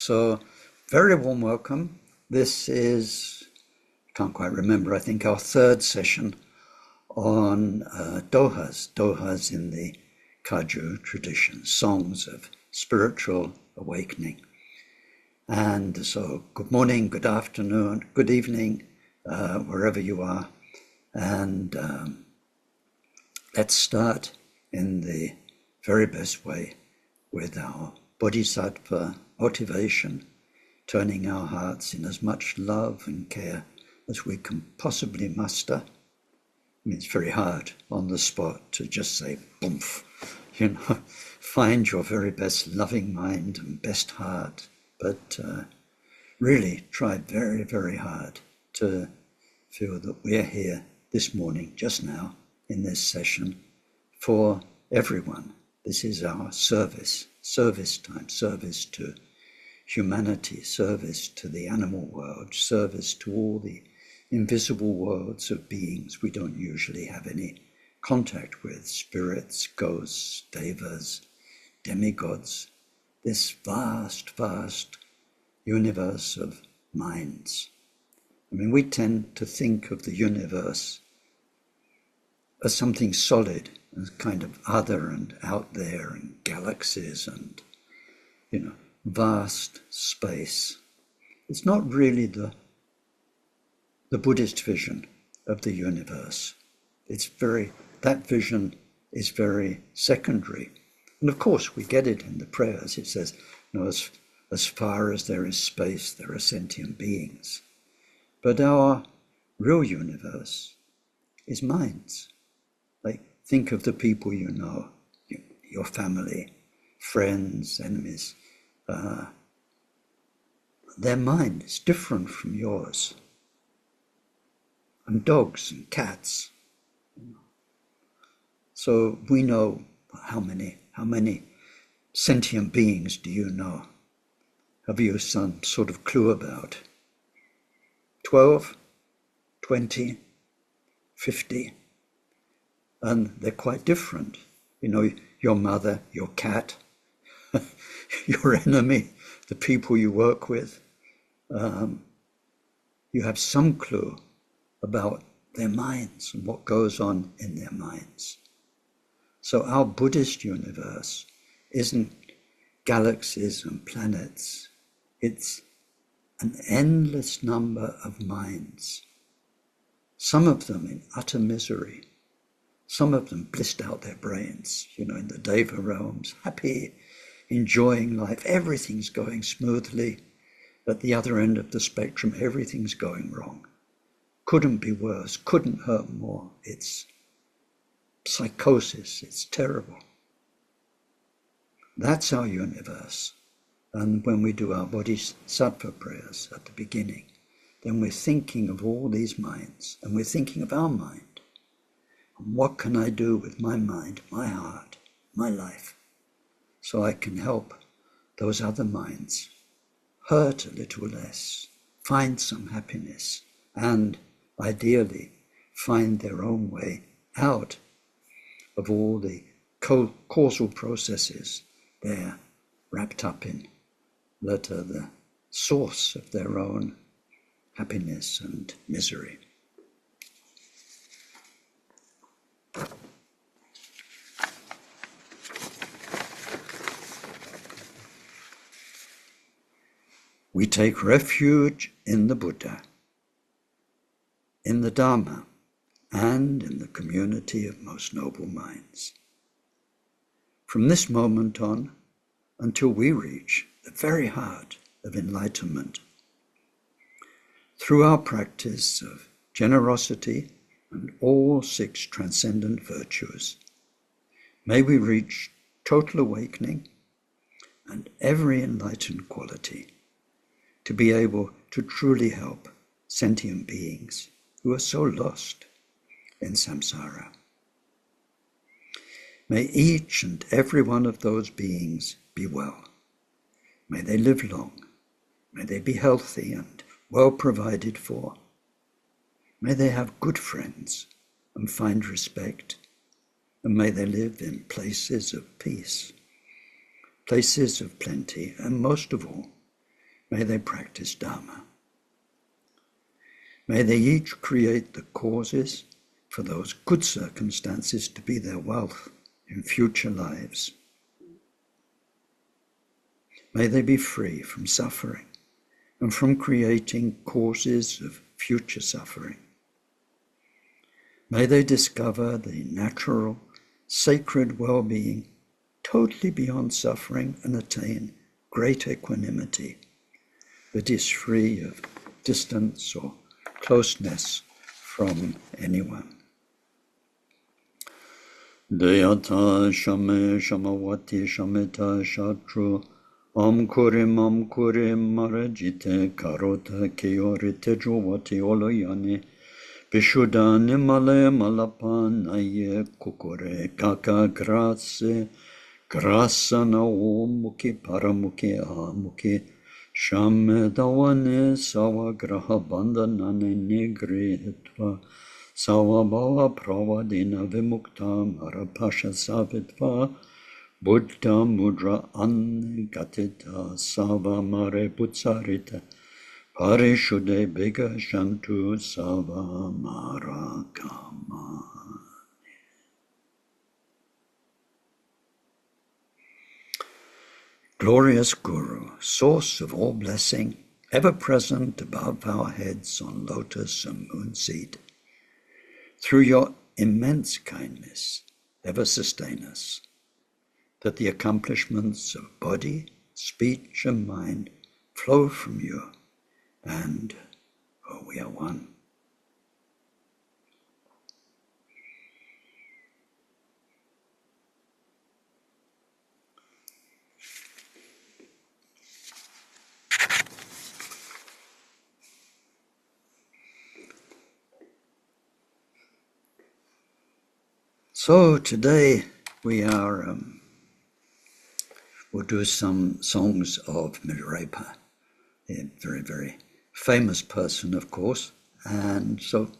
So, very warm welcome. This is, can't quite remember, I think our third session on Dohas. Dohas in the Kagyu tradition, songs of spiritual awakening. And so, good morning, good afternoon, good evening, wherever you are. And let's start in the very best way with our bodhisattva motivation, turning our hearts in as much love and care as we can possibly muster. I mean, it's very hard on the spot to just say, boomf, find your very best loving mind and best heart, but really try very, very hard to feel that we're here this morning, just now, in this session, for everyone. This is our service time, service to humanity, service to the animal world, service to all the invisible worlds of beings we don't usually have any contact with, spirits, ghosts, devas, demigods, this vast, vast universe of minds. I mean, we tend to think of the universe as something solid, as kind of other and out there, and galaxies and, vast space. It's not really the Buddhist vision of the universe. That vision is very secondary. And of course, we get it in the prayers. It says, as far as there is space, there are sentient beings. But our real universe is minds. Like, think of the people you know, your family, friends, enemies. Their mind is different from yours. And dogs and cats. So we know how many sentient beings do you know? Have you some sort of clue about? 12, 20, 50? And they're quite different. Your mother, your cat, your enemy, the people you work with. You have some clue about their minds and what goes on in their minds. So our Buddhist universe isn't galaxies and planets. It's an endless number of minds. Some of them in utter misery. Some of them blissed out their brains, in the Deva realms, happy, enjoying life. Everything's going smoothly. At the other end of the spectrum, everything's going wrong. Couldn't be worse, couldn't hurt more. It's psychosis, it's terrible. That's our universe. And when we do our bodhisattva prayers at the beginning, then we're thinking of all these minds, and we're thinking of our mind. And what can I do with my mind, my heart, my life, so I can help those other minds hurt a little less, find some happiness, and ideally find their own way out of all the causal processes they're wrapped up in, that are the source of their own happiness and misery. We take refuge in the Buddha, in the Dharma, and in the community of most noble minds. From this moment on, until we reach the very heart of enlightenment, through our practice of generosity and all 6 transcendent virtues, may we reach total awakening and every enlightened quality, to be able to truly help sentient beings who are so lost in samsara. May each and every one of those beings be well. May they live long. May they be healthy and well provided for. May they have good friends and find respect. And may they live in places of peace, places of plenty, and most of all, May they practice dharma. May they each create the causes for those good circumstances to be their wealth in future lives. May they be free from suffering and from creating causes of future suffering. May they discover the natural, sacred well-being totally beyond suffering and attain great equanimity that is free of distance or closeness from anyone. Deyata shame shamawati shameta shatru amkurim marajite karota keyorite jovati oloyane Bishuddha nimale malapanaye kukure kaka grasse grasana omuki paramuki amuki shamme dawane sawa graha bandhanane nigrihtva sawa bhava pravadina vimukta marapasha savitva buddha mudra angatita sava mare butsarita Parishuddhe bhiga shantu sava marakama. Glorious Guru, source of all blessing, ever present above our heads on lotus and moon seed, through your immense kindness, ever sustain us, that the accomplishments of body, speech, and mind flow from you, and we are one. So today we are, we'll do some songs of Milarepa, a very, very famous person, of course. And so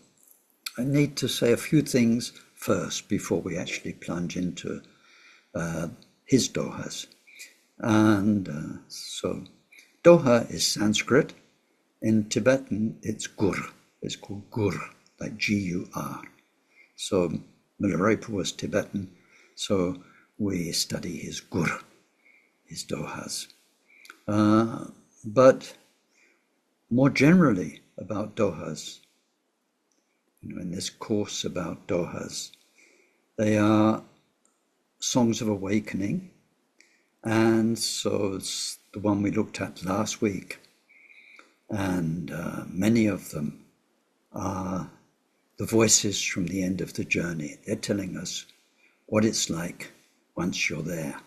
I need to say a few things first before we actually plunge into his Dohas. And so Doha is Sanskrit. In Tibetan, it's Gur. It's called Gur, like G-U-R. So Milarepa was Tibetan, so we study his Gur, his Dohas. But more generally about Dohas, in this course about Dohas, they are songs of awakening, and so it's the one we looked at last week, and many of them are the voices from the end of the journey. They're telling us what it's like once you're there.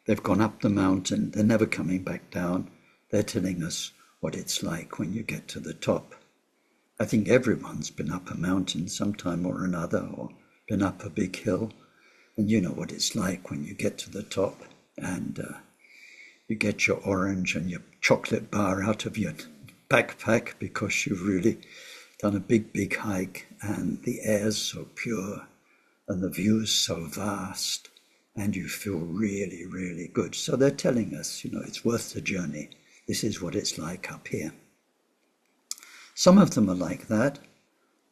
They've gone up the mountain, they're never coming back down. They're telling us what it's like when you get to the top. I think everyone's been up a mountain sometime or another, or been up a big hill, and you know what it's like when you get to the top and you get your orange and your chocolate bar out of your backpack because you've really done a big, big hike, and the air's so pure and the view's so vast, and you feel really, really good. So they're telling us, it's worth the journey. This is what it's like up here. Some of them are like that,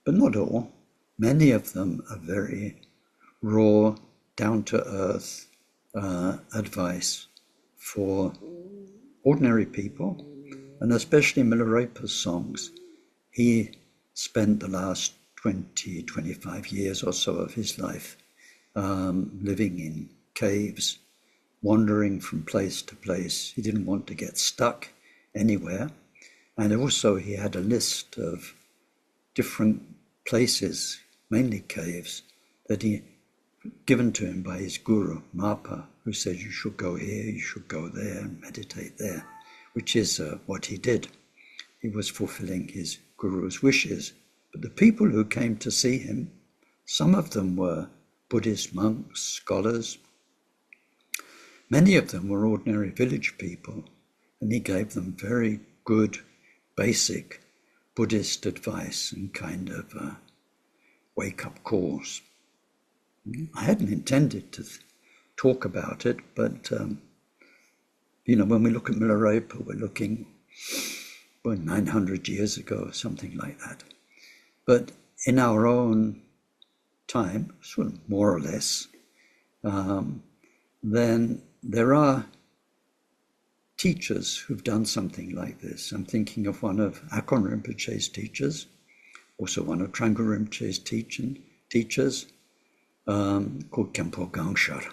but not all. Many of them are very raw, down-to-earth advice for ordinary people, and especially Milarepa's songs. He spent the last 20, 25 years or so of his life living in caves, wandering from place to place. He didn't want to get stuck anywhere. And also he had a list of different places, mainly caves, that he given to him by his guru, Mapa, who said, you should go here, you should go there, and meditate there, which is what he did. He was fulfilling his guru's wishes. But the people who came to see him, some of them were Buddhist monks, scholars. Many of them were ordinary village people, and he gave them very good, basic Buddhist advice and kind of wake-up calls. I hadn't intended to talk about it, but When we look at Milarepa, we're looking 900 years ago, something like that. But in our own time, sort of more or less, then there are teachers who've done something like this. I'm thinking of one of Akon Rinpoche's teachers, also one of Trangpa Rinpoche's teachers, called Khenpo Gangshar.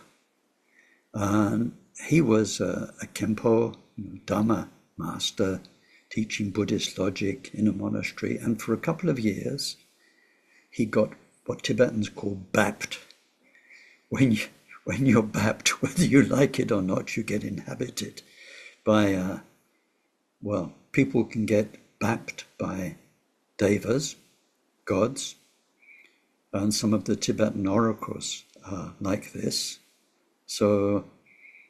And he was a Khenpo Dharma master teaching Buddhist logic in a monastery. And for a couple of years, he got what Tibetans call bapt. When you're bapt, whether you like it or not, you get inhabited by, people can get bapt by devas, gods, and some of the Tibetan oracles are like this. So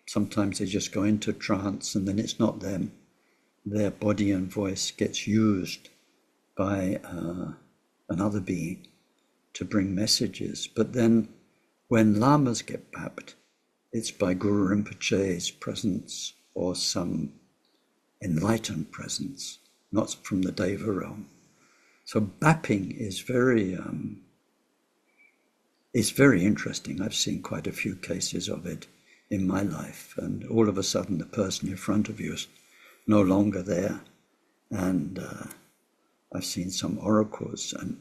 sometimes they just go into trance and then it's not them. Their body and voice gets used by another being to bring messages. But then when lamas get bapt, it's by Guru Rinpoche's presence or some enlightened presence, not from the Deva realm. So bapping is very interesting. I've seen quite a few cases of it in my life, and all of a sudden the person in front of you is no longer there. And I've seen some oracles, and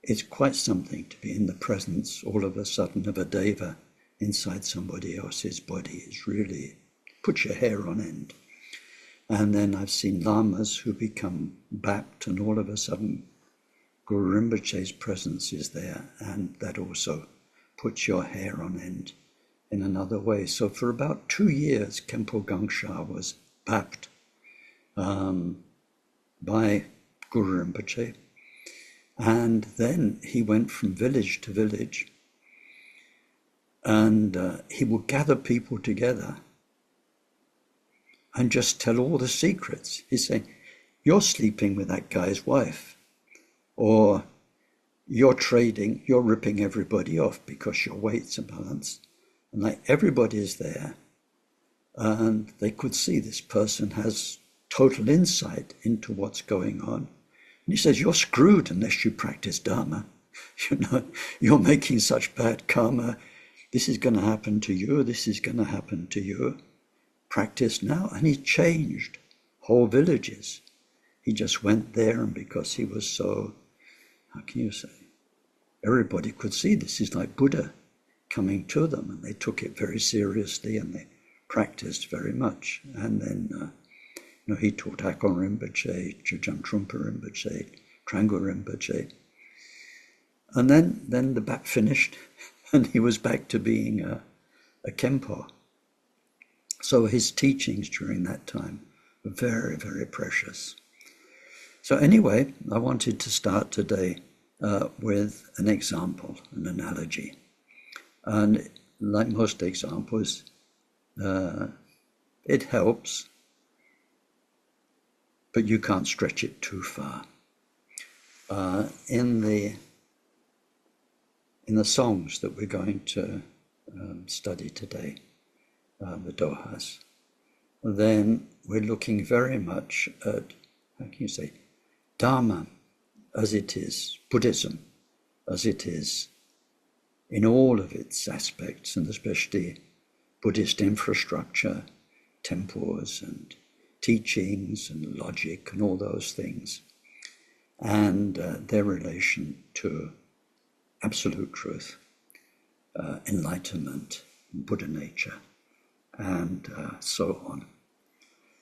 it's quite something to be in the presence all of a sudden of a deva inside somebody else's body. It's really puts your hair on end. And then I've seen lamas who become bapt, and all of a sudden Guru Rinpoche's presence is there, and that also puts your hair on end in another way. So for about 2 years, Khenpo Gangshar was bapt by Guru Rinpoche. And then he went from village to village, and he would gather people together and just tell all the secrets. He's saying, you're sleeping with that guy's wife, or you're trading, you're ripping everybody off because your weights are balanced. And like everybody is there, and they could see this person has total insight into what's going on. And he says, you're screwed unless you practice dharma. You're making such bad karma. This is going to happen to you. This is going to happen to you. Practice now. And he changed whole villages. He just went there, and because he was so, how can you say, everybody could see this is like Buddha coming to them, and they took it very seriously and they practiced very much. And then he taught Akon Rinpoche, Chujang Trungpa Rinpoche, Trangpa Rinpoche. And then the back finished, and he was back to being a Khenpo. So his teachings during that time were very, very precious. So anyway, I wanted to start today with an example, an analogy. And like most examples, it helps, but you can't stretch it too far. In the songs that we're going to study today, the Dohas, then we're looking very much at, how can you say, dharma as it is, Buddhism as it is in all of its aspects, and especially Buddhist infrastructure, temples and teachings and logic and all those things, and their relation to absolute truth, enlightenment, Buddha nature, and so on.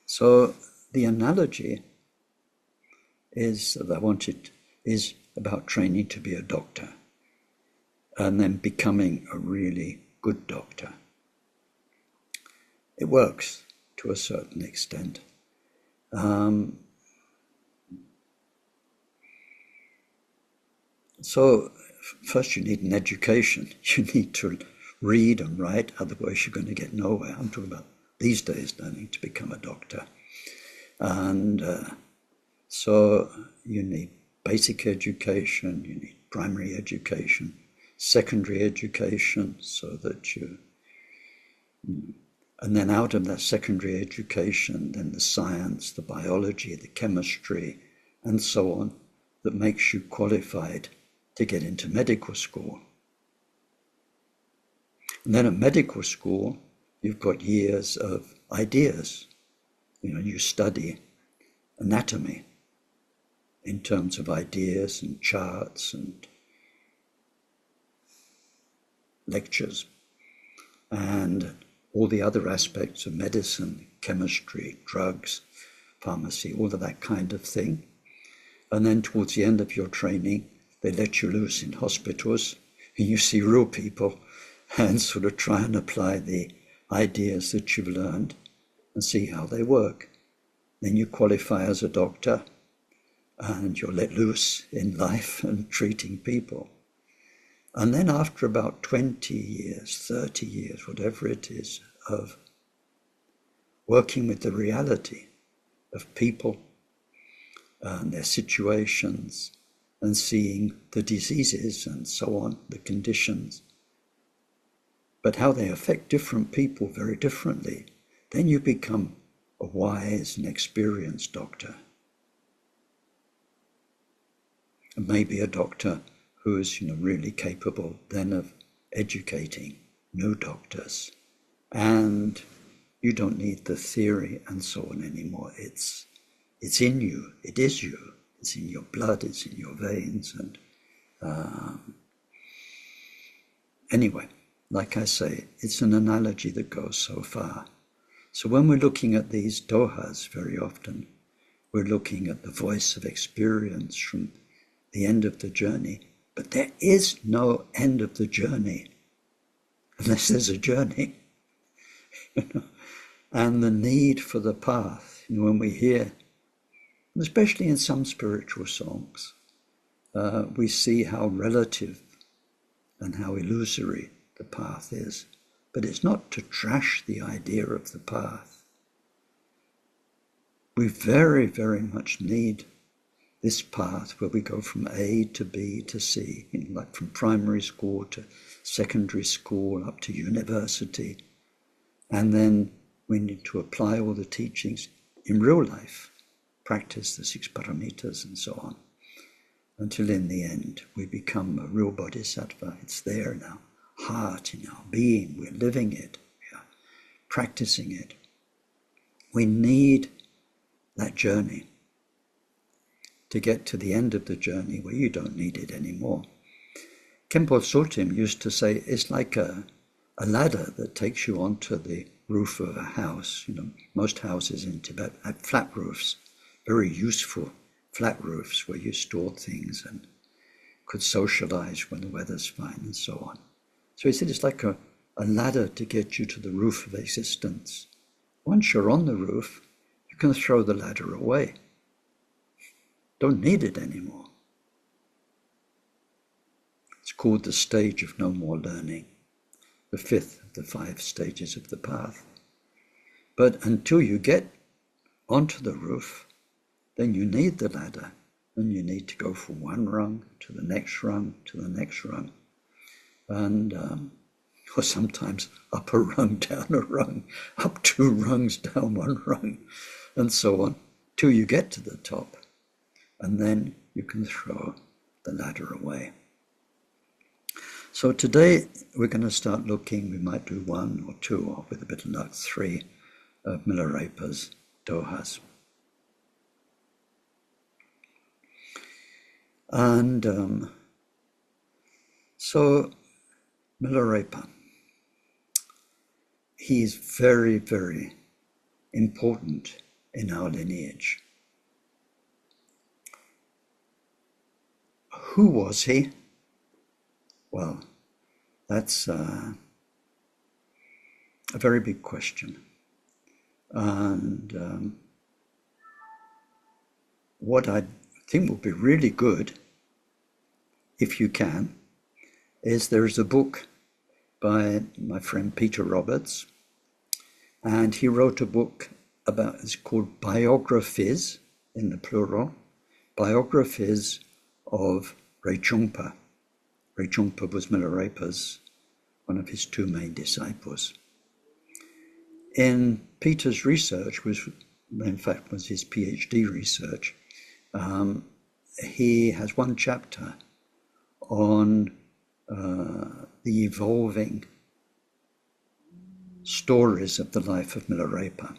So the analogy is about training to be a doctor and then becoming a really good doctor. It works to a certain extent. So first you need an education. You need to read and write, otherwise you're going to get nowhere. I'm talking about these days learning to become a doctor. And so you need basic education, you need primary education, secondary education, so that you And then out of that secondary education, then the science, the biology, the chemistry, and so on, that makes you qualified to get into medical school. And then at medical school, you've got years of ideas. You study anatomy in terms of ideas and charts and lectures, and all the other aspects of medicine, chemistry, drugs, pharmacy, all of that kind of thing. And then towards the end of your training, they let you loose in hospitals, and you see real people and sort of try and apply the ideas that you've learned and see how they work. Then you qualify as a doctor, and you're let loose in life and treating people. And then after about 20 years, 30 years, whatever it is, of working with the reality of people and their situations and seeing the diseases and so on, the conditions, but how they affect different people very differently, then you become a wise and experienced doctor. And maybe a doctor who is really capable then of educating new doctors. And you don't need the theory and so on anymore. It's in you. It is you. It's in your blood. It's in your veins. And anyway, like I say, it's an analogy that goes so far. So when we're looking at these dohas, very often, we're looking at the voice of experience from the end of the journey. But there is no end of the journey unless there's a journey. And the need for the path, when we hear, especially in some spiritual songs, we see how relative and how illusory the path is. But it's not to trash the idea of the path. We very, very much need this path where we go from A to B to C, like from primary school to secondary school up to university. And then we need to apply all the teachings in real life, practice the 6 paramitas and so on, until in the end we become a real bodhisattva. It's there in our heart, in our being. We're living it. We are practicing it. We need that journey to get to the end of the journey where you don't need it anymore. Khenpo Sotim used to say it's like a ladder that takes you onto the roof of a house. Most houses in Tibet have flat roofs, very useful flat roofs where you store things and could socialize when the weather's fine and so on. So he said it's like a ladder to get you to the roof of existence. Once you're on the roof, you can throw the ladder away. Don't need it anymore. It's called the stage of no more learning, the 5th of the 5 stages of the path. But until you get onto the roof, then you need the ladder, and you need to go from one rung to the next rung to the next rung, and or sometimes up a rung, down a rung, up 2 rungs, down 1 rung, and so on, till you get to the top. And then you can throw the ladder away. So today we're going to start looking, we might do 1 or 2, or with a bit of luck 3, of Milarepa's Dohas. And so Milarepa, he's very, very important in our lineage. Who was he? Well, that's a very big question. And what I think would be really good, if you can, is there's a book by my friend Peter Roberts, and he wrote a book it's called Biographies, in the plural, Biographies of Rinpoche. Rinpoche was Milarepa's, one of his 2 main disciples. in Peter's research, was in fact was his PhD research, he has one chapter on the evolving stories of the life of Milarepa.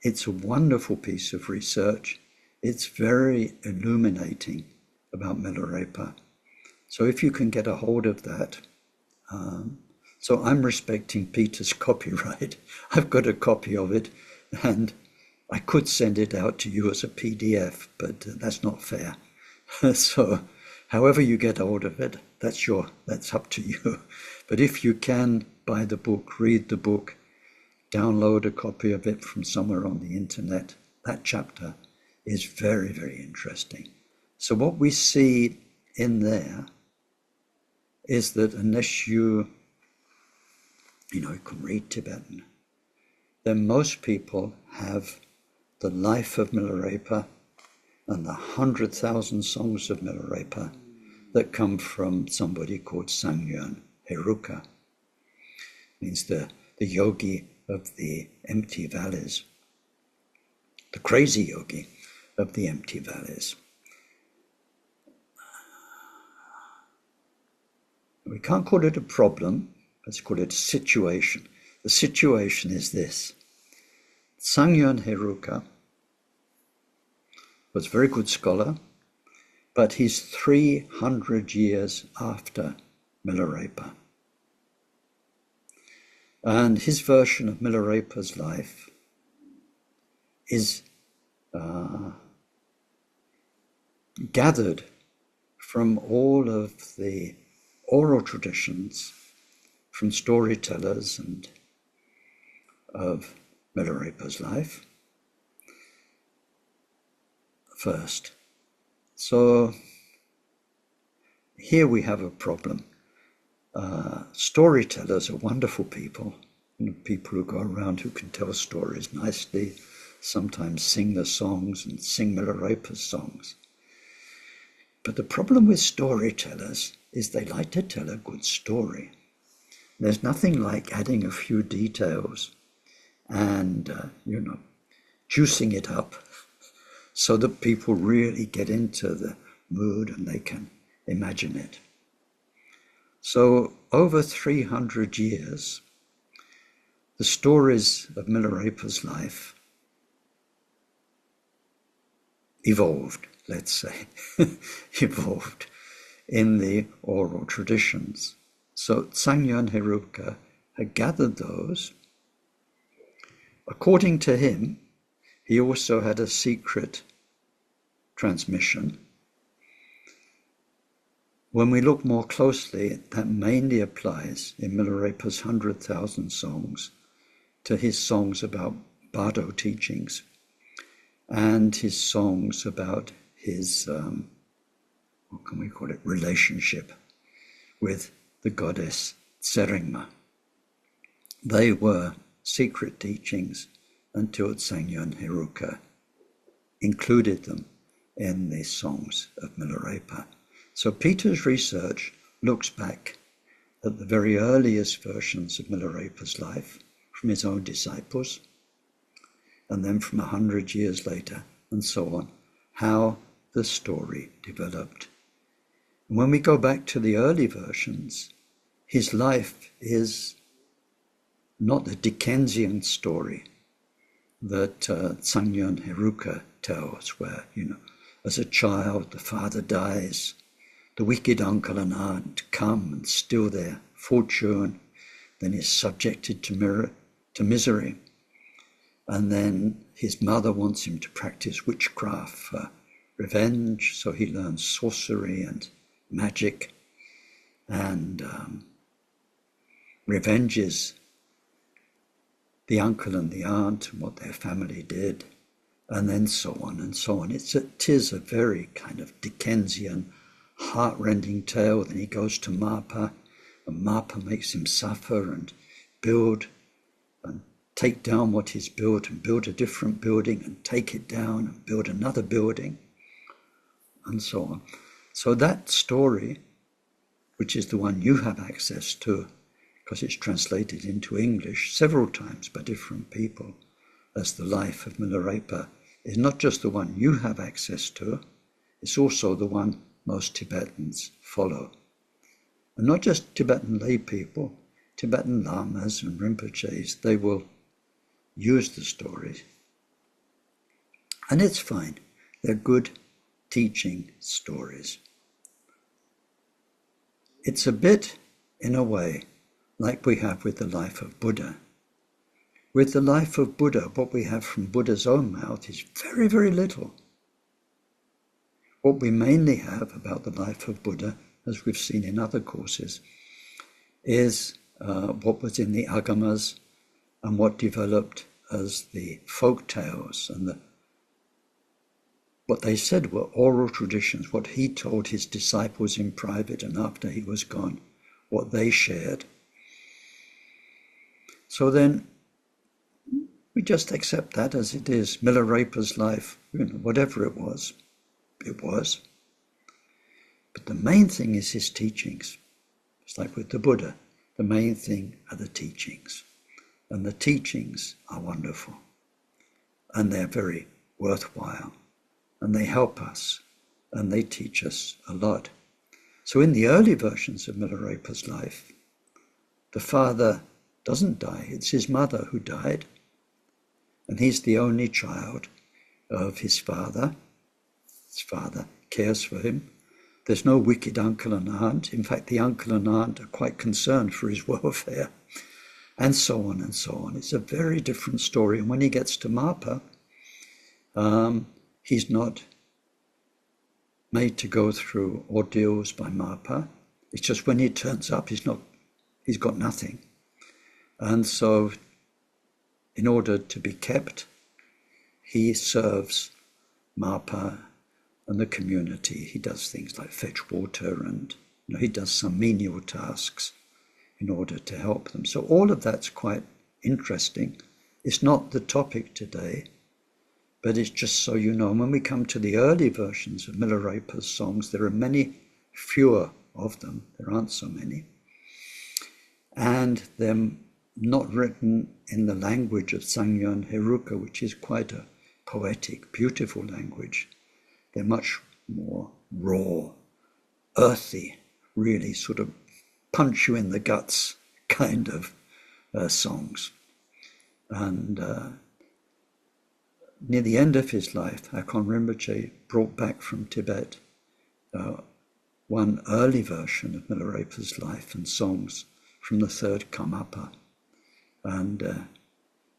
It's a wonderful piece of research. It's very illuminating about Milarepa. So if you can get a hold of that, so I'm respecting Peter's copyright. I've got a copy of it, and I could send it out to you as a PDF, but that's not fair. So however you get hold of it, that's up to you. But if you can buy the book, read the book, download a copy of it from somewhere on the internet, that chapter is very, very interesting. So what we see in there is that unless you can read Tibetan, then most people have the life of Milarepa and the 100,000 songs of Milarepa that come from somebody called Sangyon Heruka. Means the yogi of the empty valleys, the crazy yogi of the empty valleys. We can't call it a problem, let's call it a situation. The situation is this. Sangyon Heruka was a very good scholar, but he's 300 years after Milarepa. And his version of Milarepa's life is gathered from all of the oral traditions, from storytellers and of Milarepa's life first. So here we have a problem. Storytellers are wonderful people, people who go around who can tell stories nicely, sometimes sing the songs and sing Milarepa's songs. But the problem with storytellers is they like to tell a good story. There's nothing like adding a few details and, juicing it up so that people really get into the mood and they can imagine it. So over 300 years, the stories of Milarepa's life evolved, let's say, evolved in the oral traditions. So Sangyon Heruka had gathered those. According to him, he also had a secret transmission. When we look more closely, that mainly applies in Milarepa's 100,000 songs to his songs about Bardo teachings and his songs about his, relationship with the goddess Tserengma. They were secret teachings until Sangyon Heruka included them in the songs of Milarepa. So Peter's research looks back at the very earliest versions of Milarepa's life from his own disciples, and then from 100 years later, and so on, how the story developed. And when we go back to the early versions, his life is not the Dickensian story that Sangyon Heruka tells, where, as a child, the father dies, the wicked uncle and aunt come and steal their fortune, then is subjected to misery. And then his mother wants him to practice witchcraft for revenge, so he learns sorcery and magic and revenges the uncle and the aunt and what their family did, and then so on and so on. It is a very kind of Dickensian, heart-rending tale. Then he goes to Marpa, and Marpa makes him suffer and build and take down what he's built and build a different building and take it down and build another building and so on. So that story, which is the one you have access to, because it's translated into English several times by different people as the life of Milarepa, is not just the one you have access to, it's also the one most Tibetans follow. And not just Tibetan lay people, Tibetan lamas and rinpoches, they will use the stories. And it's fine. They're good teaching stories. It's a bit, in a way, like we have with the life of Buddha. With the life of Buddha, what we have from Buddha's own mouth is very, very little. What we mainly have about the life of Buddha, as we've seen in other courses, is what was in the agamas and what developed as the folk tales and what they said were oral traditions, what he told his disciples in private and after he was gone, what they shared. So then we just accept that as it is. Milarepa's life, whatever it was. But the main thing is his teachings. It's like with the Buddha, the main thing are the teachings. And the teachings are wonderful. And they're very worthwhile. And they help us. And they teach us a lot. So in the early versions of Milarepa's life, the father doesn't die. It's his mother who died. And he's the only child of his father. His father cares for him. There's no wicked uncle and aunt. In fact, the uncle and aunt are quite concerned for his welfare, and so on and so on. It's a very different story. And when he gets to Mapa, he's not made to go through ordeals by Mapa. It's just when he turns up, he's got nothing. And so in order to be kept, he serves Mapa and the community. He does things like fetch water and he does some menial tasks in order to help them. So all of that's quite interesting. It's not the topic today, but it's just so you know. When we come to the early versions of Milarepa's songs, there are many fewer of them. There aren't so many. And they're not written in the language of Sangyo and Heruka, which is quite a poetic, beautiful language. They're much more raw, earthy, really sort of punch you in the guts kind of songs. And near the end of his life, Akon Rinpoche brought back from Tibet one early version of Milarepa's life and songs from the third Karmapa. And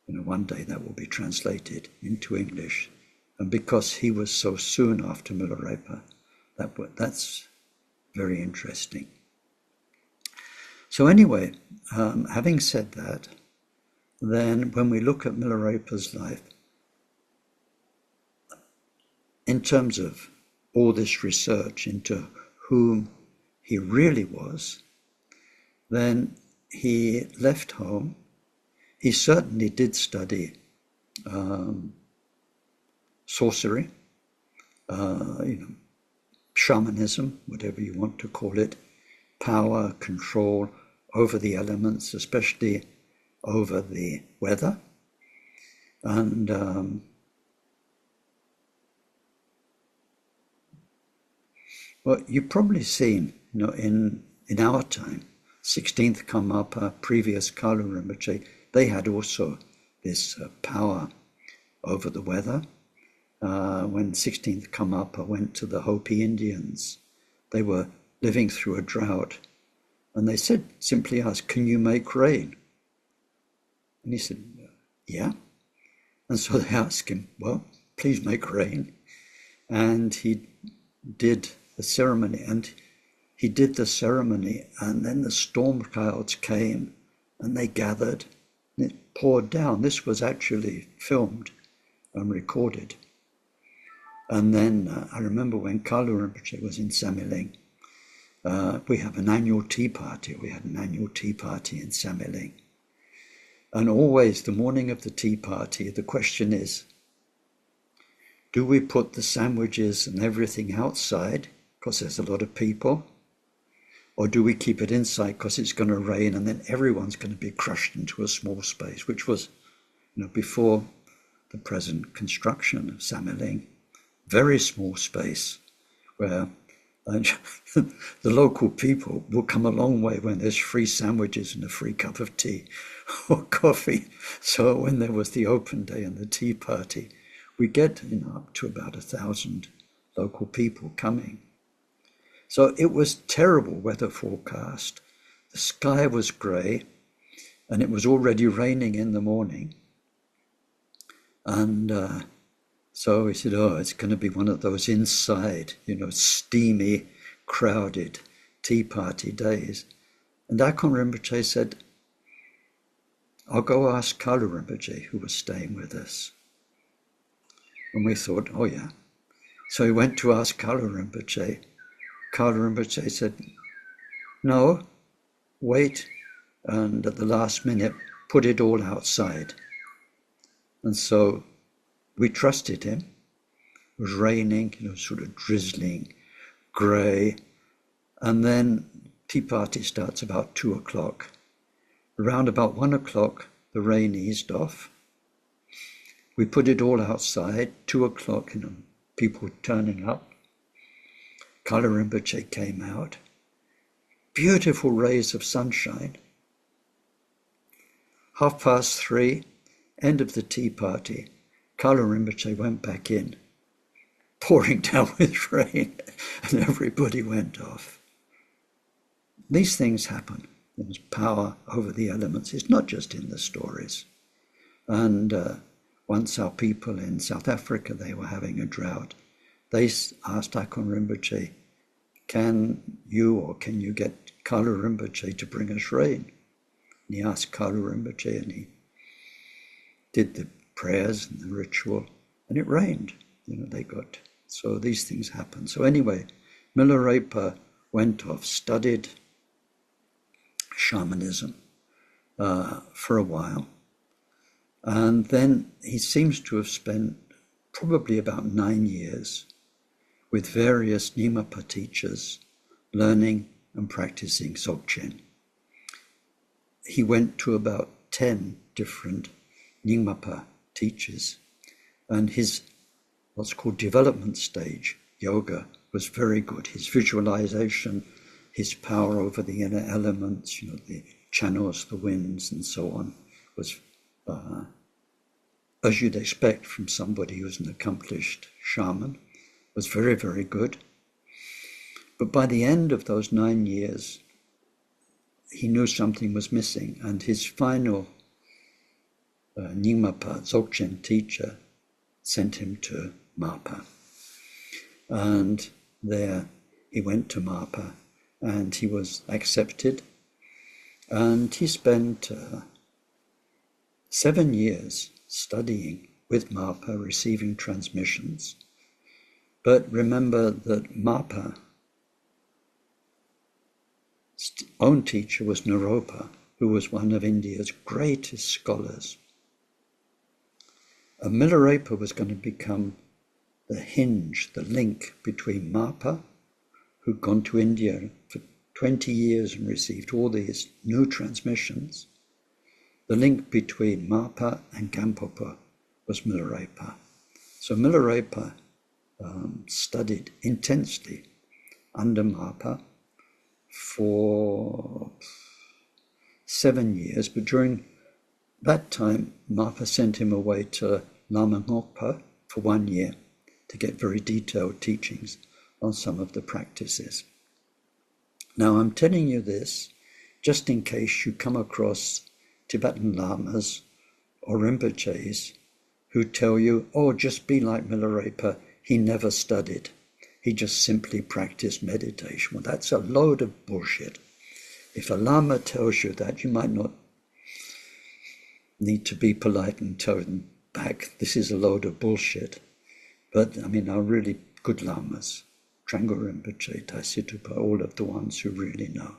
one day that will be translated into English. And because he was so soon after Milarepa, that's very interesting. So anyway, having said that, then when we look at Milarepa's life, in terms of all this research into whom he really was, then he left home. He certainly did study sorcery, shamanism, whatever you want to call it, power, control over the elements, especially over the weather. And well, you've probably seen, in our time, 16th Karmapa, previous Kalu Rinpoche, they had also this power over the weather. When 16th Karmapa went to the Hopi Indians, they were living through a drought, and they simply asked, "Can you make rain?" And he said, "Yeah." And so they asked him, "Well, please make rain." And he did the ceremony, and then the storm clouds came, and they gathered, and it poured down. This was actually filmed and recorded. And then I remember when Kalu Rinpoche was in Samiling, we have an annual tea party. We had an annual tea party in Samiling. And always the morning of the tea party, the question is, do we put the sandwiches and everything outside, because there's a lot of people? Or do we keep it inside because it's going to rain and then everyone's going to be crushed into a small space, which was, before the present construction of Samiling, very small space where the local people will come a long way when there's free sandwiches and a free cup of tea or coffee. So when there was the open day and the tea party, we get up to about 1,000 local people coming. So it was terrible weather forecast. The sky was grey and it was already raining in the morning. And so we said, it's going to be one of those inside, steamy, crowded tea party days. And Akon Rinpoche said, I'll go ask Kalu Rinpoche, who was staying with us. And we thought, oh yeah. So he went to ask Kalu Rinpoche. Kalu Rinpoche said, no, wait, and at the last minute, put it all outside. And so we trusted him. It was raining, sort of drizzling, grey. And then tea party starts about 2 o'clock. Around about 1 o'clock, the rain eased off. We put it all outside, 2 o'clock, people turning up. Kalu Rinpoche came out. Beautiful rays of sunshine. 3:30, end of the tea party. Kalu Rinpoche went back in, pouring down with rain, and everybody went off. These things happen. There's power over the elements. It's not just in the stories. And once our people in South Africa, they were having a drought. They asked Akon Rinpoche, can you get Kalu Rinpoche to bring us rain? And he asked Kalu Rinpoche, and he did the prayers and the ritual, and it rained. So these things happen. So anyway, Milarepa went off, studied shamanism for a while, and then he seems to have spent probably about 9 years with various Nyingmapa teachers learning and practicing Dzogchen. He went to about 10 different Nyingmapa teachers, and his what's called development stage yoga was very good. His visualization, his power over the inner elements, the channels, the winds, and so on, was as you'd expect from somebody who's an accomplished shaman, was very, very good. But by the end of those 9 years, he knew something was missing, and his final Nyingmapa Dzogchen teacher sent him to Mapa. And there he went to Mapa, and he was accepted, and he spent 7 years studying with Mapa, receiving transmissions. But remember that Mapa's own teacher was Naropa, who was one of India's greatest scholars. And Milarepa was going to become the hinge, the link between Mapa, who'd gone to India for 20 years and received all these new transmissions. The link between Mapa and Gampopa was Milarepa. So Milarepa studied intensely under Mapa for 7 years, but during that time, Mapa sent him away to Lama Ngokpa for 1 year to get very detailed teachings on some of the practices. Now, I'm telling you this just in case you come across Tibetan Lamas or Rinpoches who tell you, just be like Milarepa, he never studied. He just simply practiced meditation. Well, that's a load of bullshit. If a Lama tells you that, you might not need to be polite and tell them back, this is a load of bullshit. But, our really good Lamas, Trangul Rinpoche, Taisitupa, all of the ones who really know,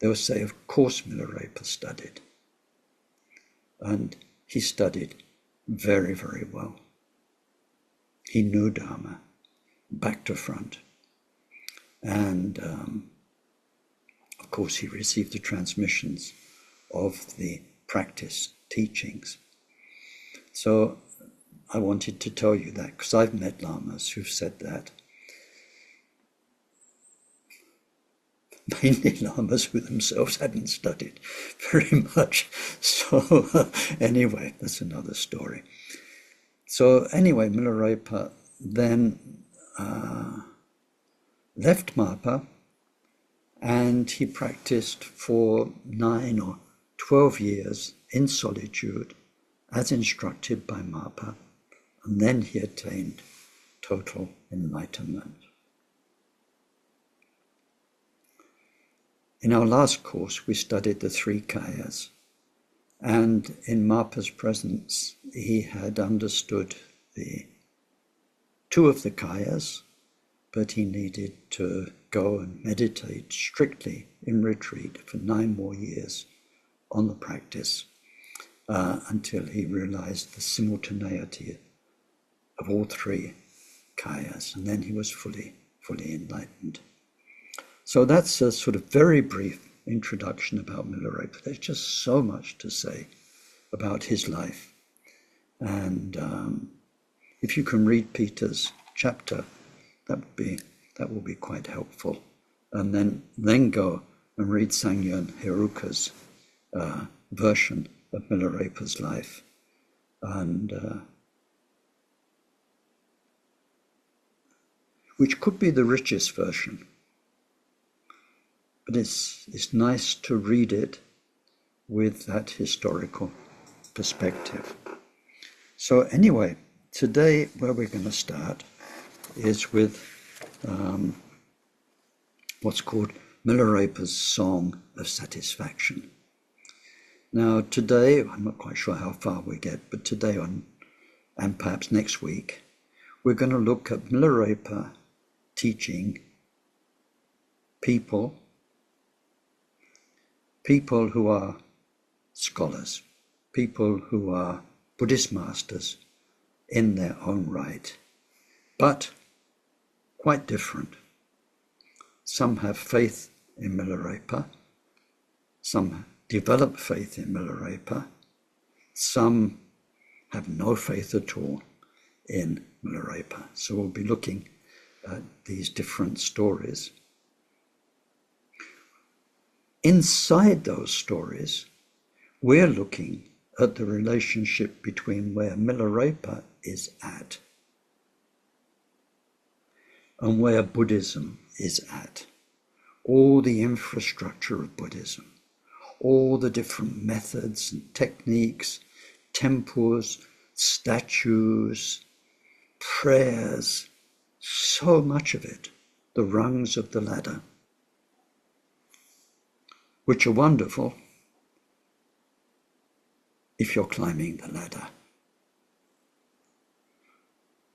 they'll say, of course Milarepa studied. And he studied very, very well. He knew Dharma, back to front. And of course, he received the transmissions of the practice teachings. So I wanted to tell you that because I've met lamas who've said that. Mainly lamas who themselves hadn't studied very much. So anyway, that's another story. So anyway, Milarepa then left Mapa, and he practiced for 9 or 12 years in solitude as instructed by Mapa, and then he attained total enlightenment. In our last course, we studied the 3 kayas, and in Mapa's presence, he had understood the 2 of the kayas, but he needed to go and meditate strictly in retreat for 9 more years on the practice until he realized the simultaneity of all 3 kayas, and then he was fully enlightened. So that's a sort of very brief introduction about Milarepa. There's just so much to say about his life. And if you can read Peter's chapter, that will be quite helpful. And then go and read Sangyon Heruka's version of Milarepa's life. And which could be the richest version. But it's nice to read it with that historical perspective. So anyway, today where we're going to start is with what's called Milarepa's Song of Satisfaction. Now today, I'm not quite sure how far we get, but today and perhaps next week, we're going to look at Milarepa teaching people who are scholars, people who are Buddhist masters in their own right, but quite different. Some have faith in Milarepa, some develop faith in Milarepa, some have no faith at all in Milarepa. So we'll be looking at these different stories. Inside those stories, we're looking at the relationship between where Milarepa is at and where Buddhism is at. All the infrastructure of Buddhism, all the different methods and techniques, temples, statues, prayers, so much of it, the rungs of the ladder, which are wonderful if you're climbing the ladder.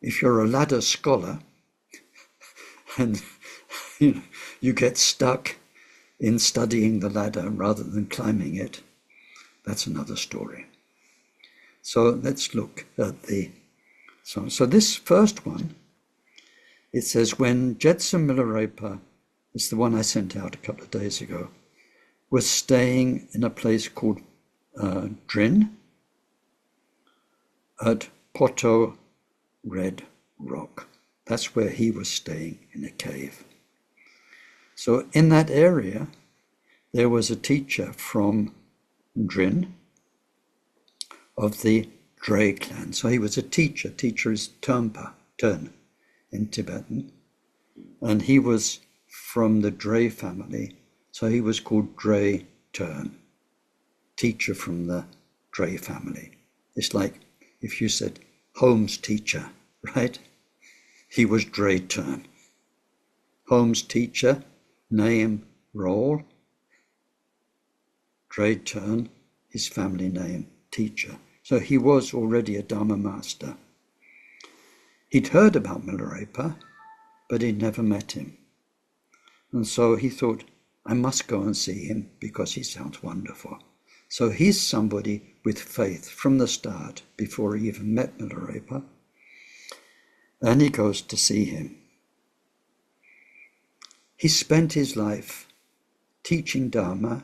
If you're a ladder scholar and you get stuck in studying the ladder rather than climbing it, that's another story. So let's look at the song. So this first one, it says, when Jetsun Milarepa, it's the one I sent out a couple of days ago, was staying in a place called Drin at Poto Red Rock. That's where he was staying, in a cave. So in that area, there was a teacher from Drin of the Dre clan. So he was a teacher. Teacher is Turnpa, turn in Tibetan. And he was from the Dre family. So he was called Dre Turn, teacher from the Dre family. It's like if you said Holmes teacher, right? He was Dre Turn. Holmes teacher, name, role. Dre Turn, his family name, teacher. So he was already a Dharma master. He'd heard about Milarepa, but he'd never met him. And so he thought, I must go and see him because he sounds wonderful. So he's somebody with faith from the start, before he even met Milarepa. And he goes to see him. He spent his life teaching dharma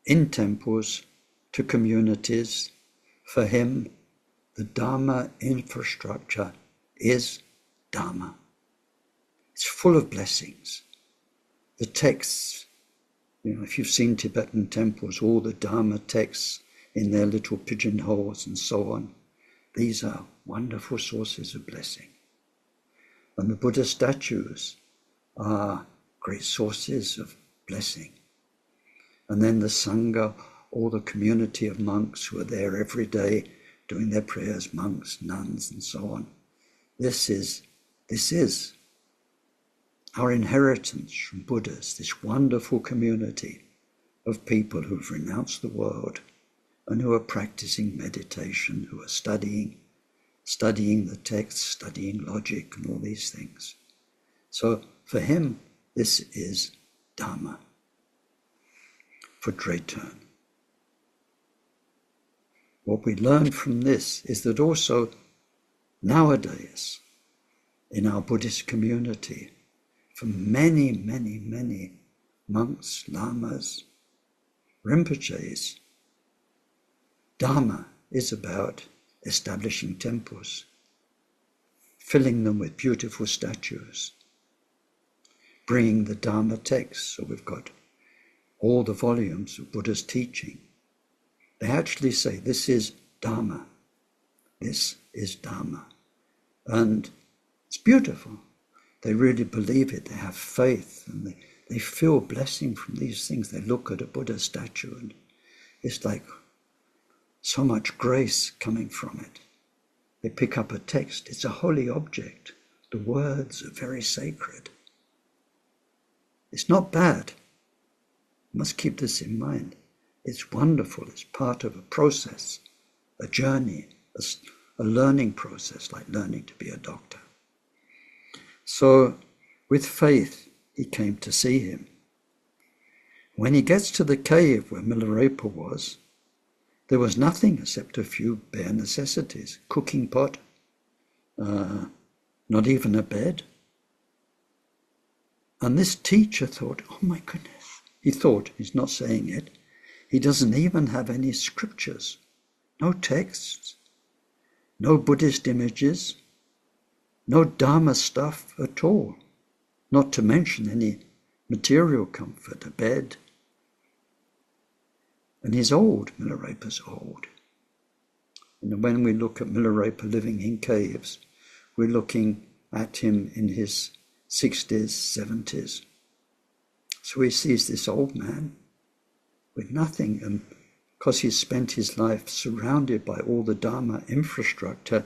in temples to communities. For him, the dharma infrastructure is dharma. It's full of blessings. The texts, if you've seen Tibetan temples, all the dharma texts in their little pigeonholes and so on, these are wonderful sources of blessing. And the Buddha statues are great sources of blessing. And then the Sangha, all the community of monks who are there every day doing their prayers, monks, nuns, and so on. This is our inheritance from Buddhas, this wonderful community of people who've renounced the world and who are practicing meditation, who are studying the texts, studying logic and all these things. So for him, this is Dharma for Drayton. What we learn from this is that also nowadays in our Buddhist community, for many, many, many monks, lamas, rinpoches, Dharma is about establishing temples, filling them with beautiful statues, bringing the Dharma texts. So we've got all the volumes of Buddha's teaching. They actually say, this is Dharma. This is Dharma. And it's beautiful. They really believe it. They have faith and they feel blessing from these things. They look at a Buddha statue and it's like so much grace coming from it. They pick up a text. It's a holy object. The words are very sacred. It's not bad. You must keep this in mind. It's wonderful. It's part of a process, a journey, a learning process, like learning to be a doctor. So with faith, he came to see him. When he gets to the cave where Milarepa was, there was nothing except a few bare necessities, cooking pot, not even a bed. And this teacher thought, oh my goodness. He thought, he's not saying it, he doesn't even have any scriptures, no texts, no Buddhist images, no Dharma stuff at all, not to mention any material comfort, a bed. And he's old, Milarepa's old. And when we look at Milarepa living in caves, we're looking at him in his 60s, 70s. So he sees this old man with nothing, and because he's spent his life surrounded by all the Dharma infrastructure,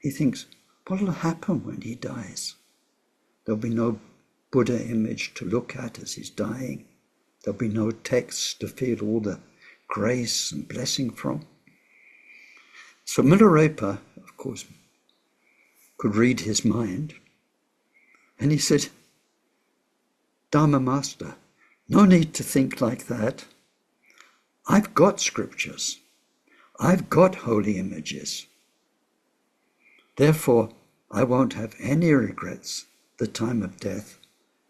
he thinks, what will happen when he dies? There'll be no Buddha image to look at as he's dying. There'll be no text to feel all the grace and blessing from. So Milarepa, of course, could read his mind, and he said, Dharma Master, no need to think like that. I've got scriptures. I've got holy images. Therefore, I won't have any regrets the time of death.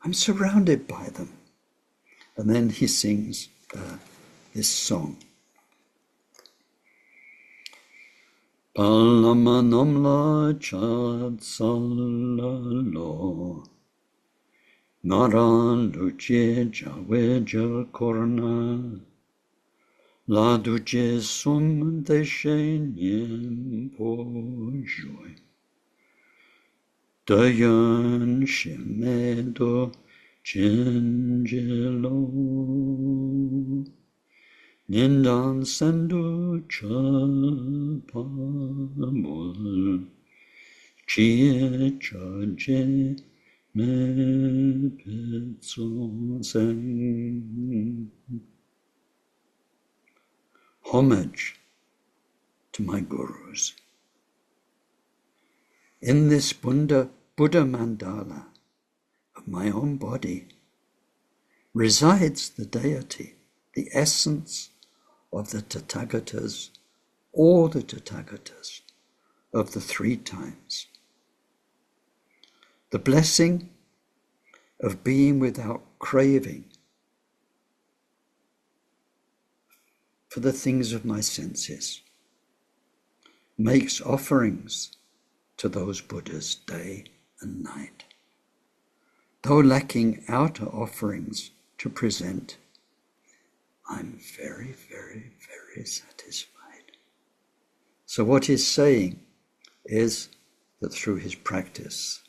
I'm surrounded by them. And then he sings this song. Palamanamla chad salalo Naran luce jaweja korna La duce sum de shenyen pojoi Dayan shemedo cengelo Nindan sendu chapamul Chie chaje me petson. Homage to my gurus. In this Buddha mandala of my own body resides the deity, the essence of the Tathagatas, all the Tathagatas of the 3 times. The blessing of being without craving for the things of my senses, makes offerings to those Buddhas day and night. Though lacking outer offerings to present, I'm very, very, very satisfied. So what he's saying is that through his practice,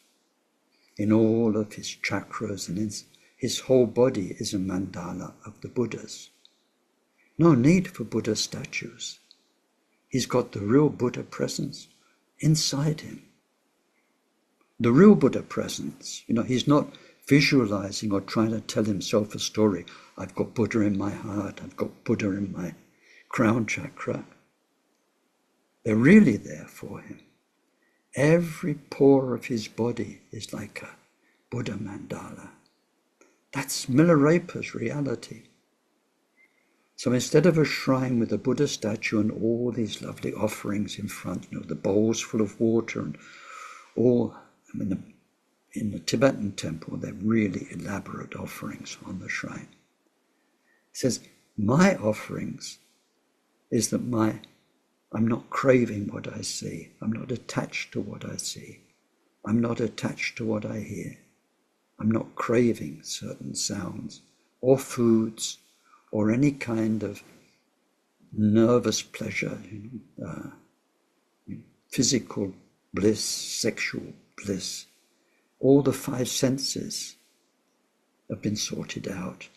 in all of his chakras and his whole body is a mandala of the Buddhas. No need for Buddha statues. He's got the real Buddha presence inside him. The real Buddha presence, he's not visualizing or trying to tell himself a story. I've got Buddha in my heart, I've got Buddha in my crown chakra. They're really there for him. Every pore of his body is like a Buddha mandala. That's Milarepa's reality. So instead of a shrine with a Buddha statue and all these lovely offerings in front, the bowls full of water and all, in the Tibetan temple, they're really elaborate offerings on the shrine. He says, my offerings is that I'm not craving what I see. I'm not attached to what I see. I'm not attached to what I hear. I'm not craving certain sounds or foods or any kind of nervous pleasure, physical bliss, sexual bliss. All the five senses have been sorted out.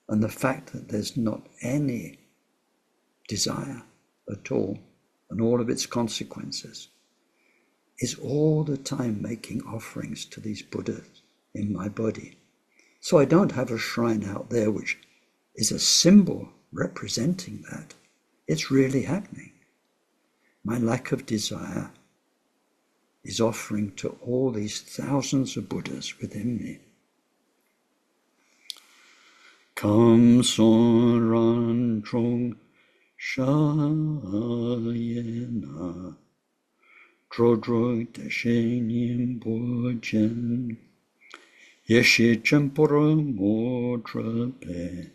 And the fact that there's not any desire at all, and all of its consequences, is all the time making offerings to these Buddhas in my body. So I don't have a shrine out there which is a symbol representing that. It's really happening. My lack of desire is offering to all these thousands of Buddhas within me. Kam son ran trong Shayena Drodrog Deshenim Bojen Yeshi Chempora Motrape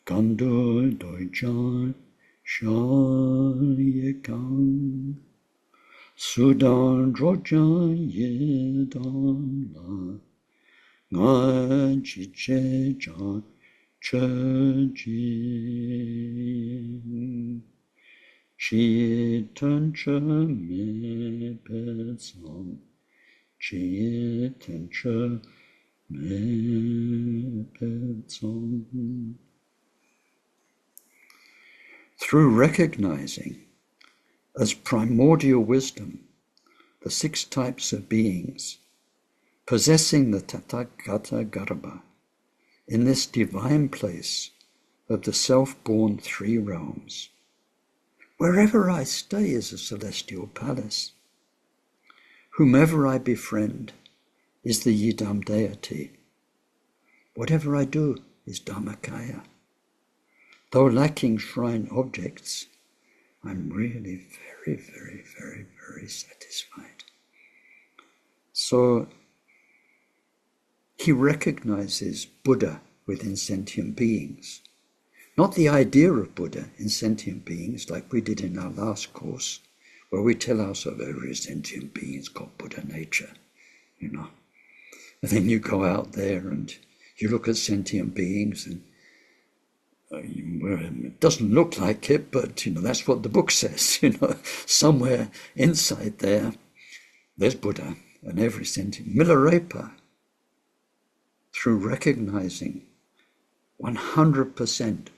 Gando Doijan Shayekang Sudan Drojan Yedana Ngajichejan Chajin Chitan Chame Pesam Chitan Chame Pesam. Through recognizing as primordial wisdom the 6 types of beings possessing the Tathagata Garbha in this divine place of the self-born 3 realms. Wherever I stay is a celestial palace. Whomever I befriend is the Yidam deity. Whatever I do is Dharmakaya. Though lacking shrine objects, I'm really very, very, very, very satisfied. So he recognizes Buddha within sentient beings. Not the idea of Buddha in sentient beings like we did in our last course, where we tell ourselves every sentient being's got Buddha nature, And then you go out there and you look at sentient beings and it doesn't look like it, but that's what the book says. Somewhere inside there's Buddha and every sentient. Milarepa, through recognizing 100%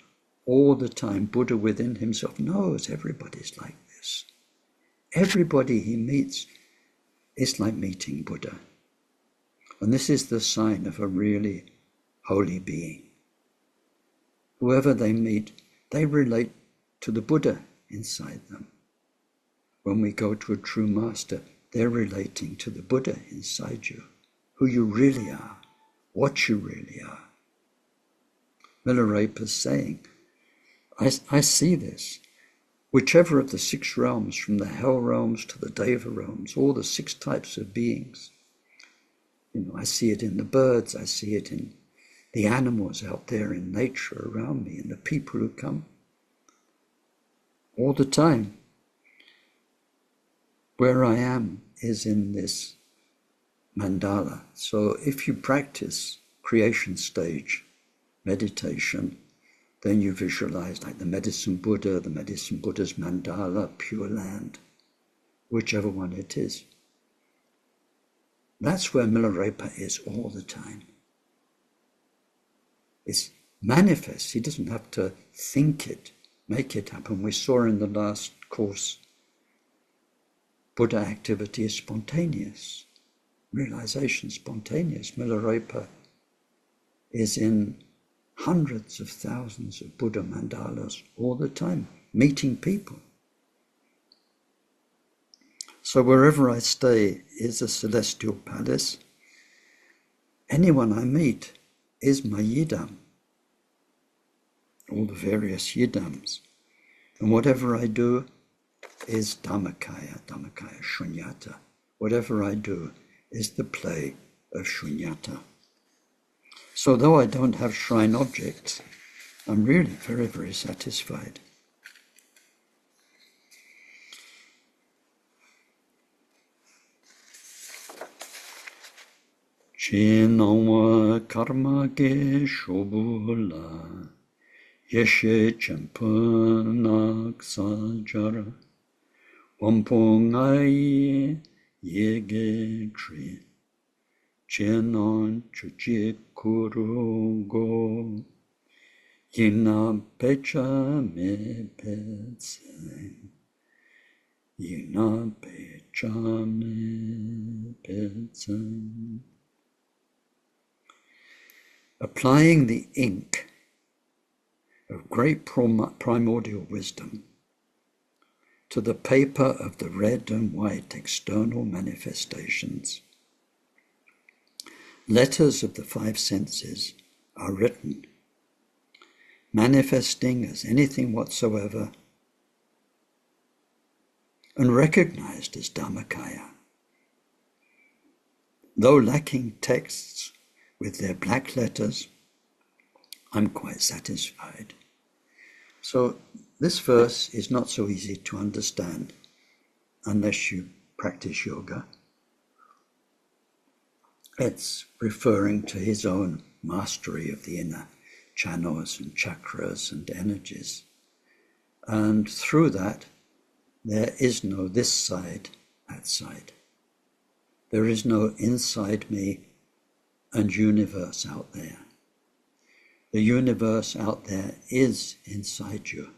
all the time Buddha within himself, knows everybody's like this. Everybody he meets is like meeting Buddha. And this is the sign of a really holy being. Whoever they meet, they relate to the Buddha inside them. When we go to a true master, they're relating to the Buddha inside you, who you really are, what you really are. Milarepa is saying, I see this. Whichever of the 6 realms, from the hell realms to the deva realms, all the 6 types of beings, I see it in the birds, I see it in the animals out there in nature around me, and the people who come. all the time. Where I am is in this mandala. So if you practice creation stage meditation, then you visualize like the medicine Buddha's mandala, Pure Land, whichever one it is. That's where Milarepa is all the time. It's manifest. He doesn't have to think it, make it happen. We saw in the last course, Buddha activity is spontaneous. Realization spontaneous. Milarepa is in hundreds of thousands of Buddha mandalas all the time, meeting people. So wherever I stay is a celestial palace. Anyone I meet is my yidam, all the various yidams. And whatever I do is dharmakaya shunyata. Whatever I do is the play of shunyata. So though I don't have shrine objects, I'm really very, very satisfied. Chinawa karma ge shobula yeshe champanak sajara wampongai yege tri chenon chuchi kurugo yina pecha me petsen yina pecha me petsen. Applying the ink of great primordial wisdom to the paper of the red and white external manifestations, letters of the five senses are written, manifesting as anything whatsoever and recognized as Dharmakaya. Though lacking texts with their black letters, I'm quite satisfied. So this verse is not so easy to understand unless you practice yoga. It's referring to his own mastery of the inner channels and chakras and energies. And through that, there is no this side, that side. There is no inside me and universe out there. The universe out there is inside you.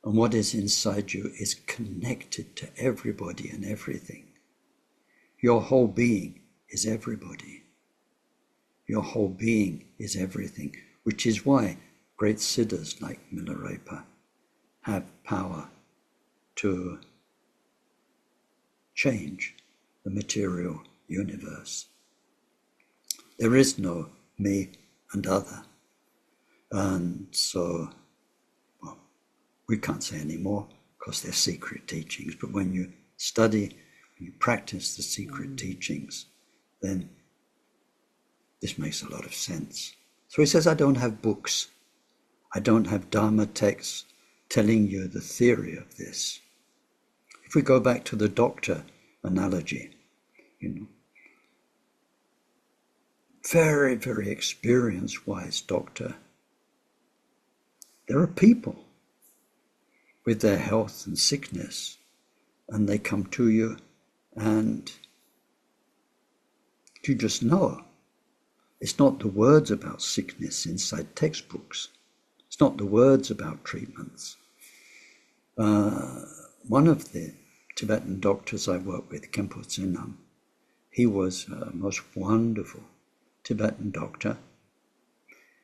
And what is inside you is connected to everybody and everything. Your whole being is everybody. Your whole being is everything, which is why great siddhas like Milarepa have power to change the material universe. There is no me and other. And so, well, we can't say any more because they're secret teachings. But when you study, when you practice the secret teachings, then this makes a lot of sense. So he says, I don't have books. I don't have Dharma texts telling you the theory of this. If we go back to the doctor analogy, very, very experienced, wise doctor. There are people with their health and sickness, and they come to you, and you just know. It's not the words about sickness inside textbooks. It's not the words about treatments. One of the Tibetan doctors I worked with, Khenpoken, he was a most wonderful Tibetan doctor.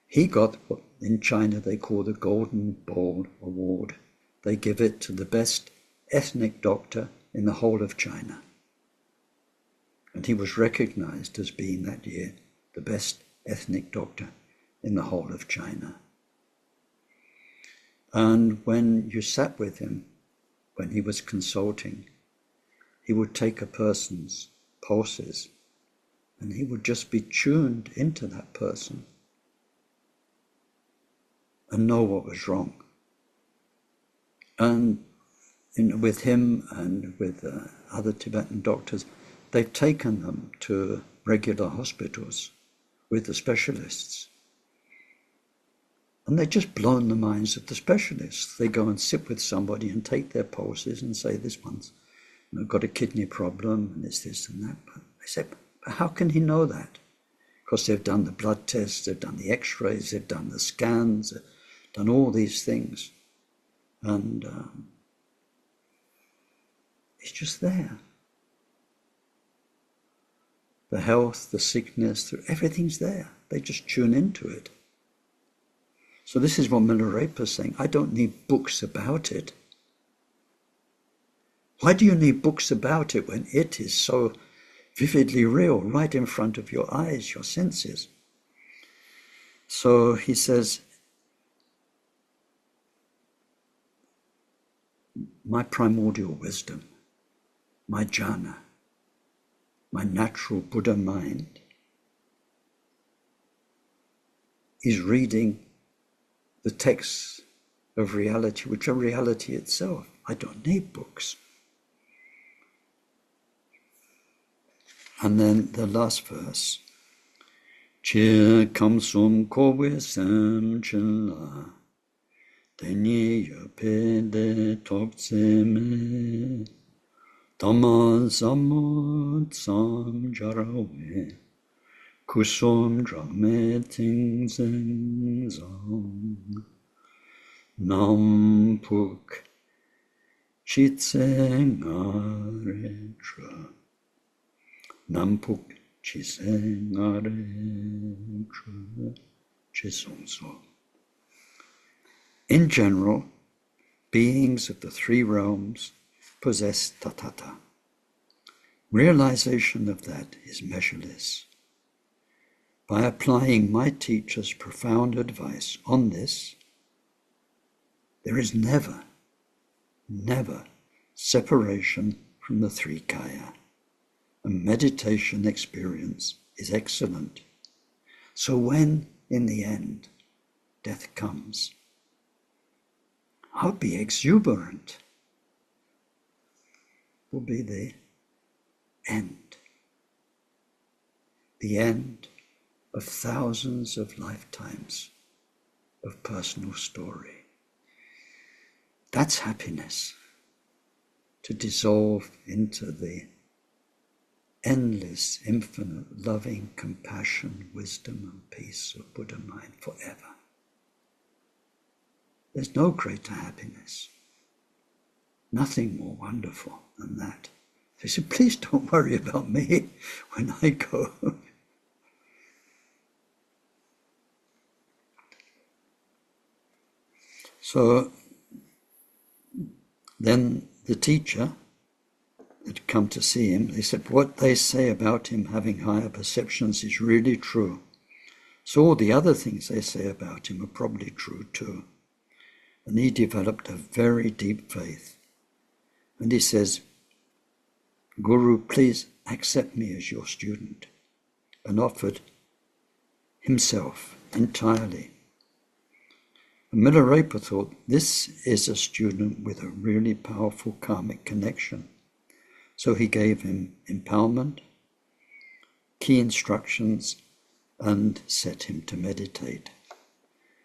He got what in China they call the Golden Bowl Award. They give it to the best ethnic doctor in the whole of China. And he was recognized as being that year the best ethnic doctor in the whole of China. And when you sat with him, when he was consulting, he would take a person's pulses and he would just be tuned into that person and know what was wrong. And with him and with other Tibetan doctors, they've taken them to regular hospitals with the specialists. And they've just blown the minds of the specialists. They go and sit with somebody and take their pulses and say, this one's got a kidney problem and it's this and that. But they say, but how can he know that? Because they've done the blood tests, they've done the x-rays, they've done the scans, they've done all these things. And it's just there. The health, the sickness, everything's there. They just tune into it. So this is what Milarepa is saying. I don't need books about it. Why do you need books about it when it is so vividly real, right in front of your eyes, your senses? So he says, my primordial wisdom, my jhana, my natural Buddha mind is reading the texts of reality, which are reality itself. I don't need books. And then the last verse, Che kamsum kowe sam chilla, tenye yope de toktseme, Dhamma samut sam jarawe, kusum drame ting zeng zang, nam puk chitseng aretra, nam puk chitseng aretra, chisong so. In general, beings of the three realms possess tatata. Realization of that is measureless. By applying my teacher's profound advice on this, there is never, never separation from the three kaya. A meditation experience is excellent. So when, in the end, death comes, I'll be exuberant. Will be the end of thousands of lifetimes of personal story. That's happiness, to dissolve into the endless, infinite, loving compassion, wisdom and peace of Buddha mind forever. There's no greater happiness. Nothing more wonderful than that. He said, please don't worry about me when I go. So then the teacher had come to see him. They said, what they say about him having higher perceptions is really true. So all the other things they say about him are probably true too. And he developed a very deep faith. And he says, Guru, please accept me as your student, and offered himself entirely. And Milarepa thought, this is a student with a really powerful karmic connection. So he gave him empowerment, key instructions, and set him to meditate.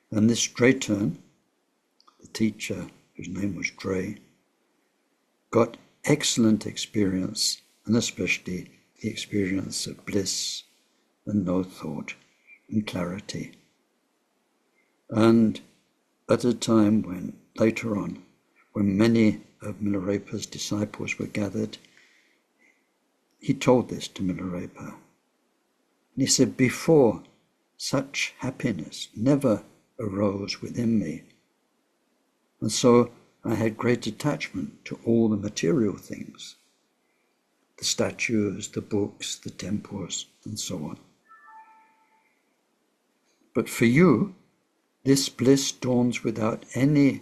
And this Drayton, the teacher, whose name was Dray, got excellent experience, and especially the experience of bliss and no thought and clarity. And at a time when, later on, when many of Milarepa's disciples were gathered, he told this to Milarepa. And he said, before, such happiness never arose within me. And so I had great attachment to all the material things, the statues, the books, the temples, and so on. But for you, this bliss dawns without any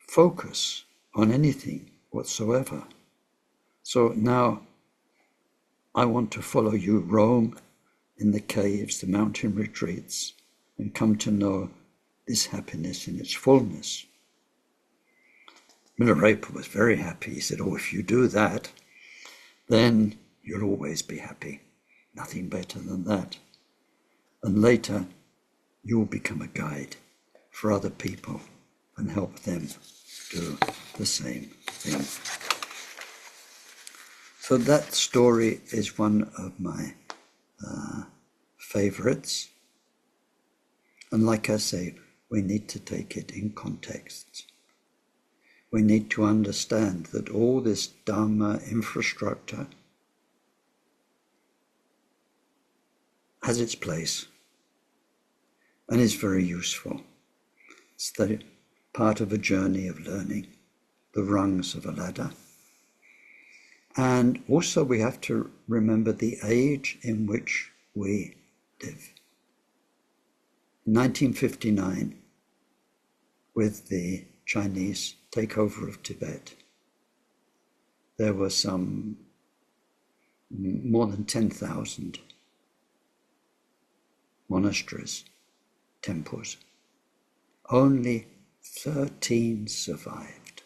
focus on anything whatsoever. So now I want to follow you, roam in the caves, the mountain retreats, and come to know this happiness in its fullness. Milarepa was very happy. He said, "Oh, if you do that, then you'll always be happy. Nothing better than that. And later, you'll become a guide for other people and help them do the same thing." So that story is one of my favorites. And like I say, we need to take it in context. We need to understand that all this dharma infrastructure has its place and is very useful. It's the part of a journey of learning, the rungs of a ladder. And also we have to remember the age in which we live. In 1959, with the Chinese takeover of Tibet, there were some more than 10,000 monasteries, temples. Only 13 survived.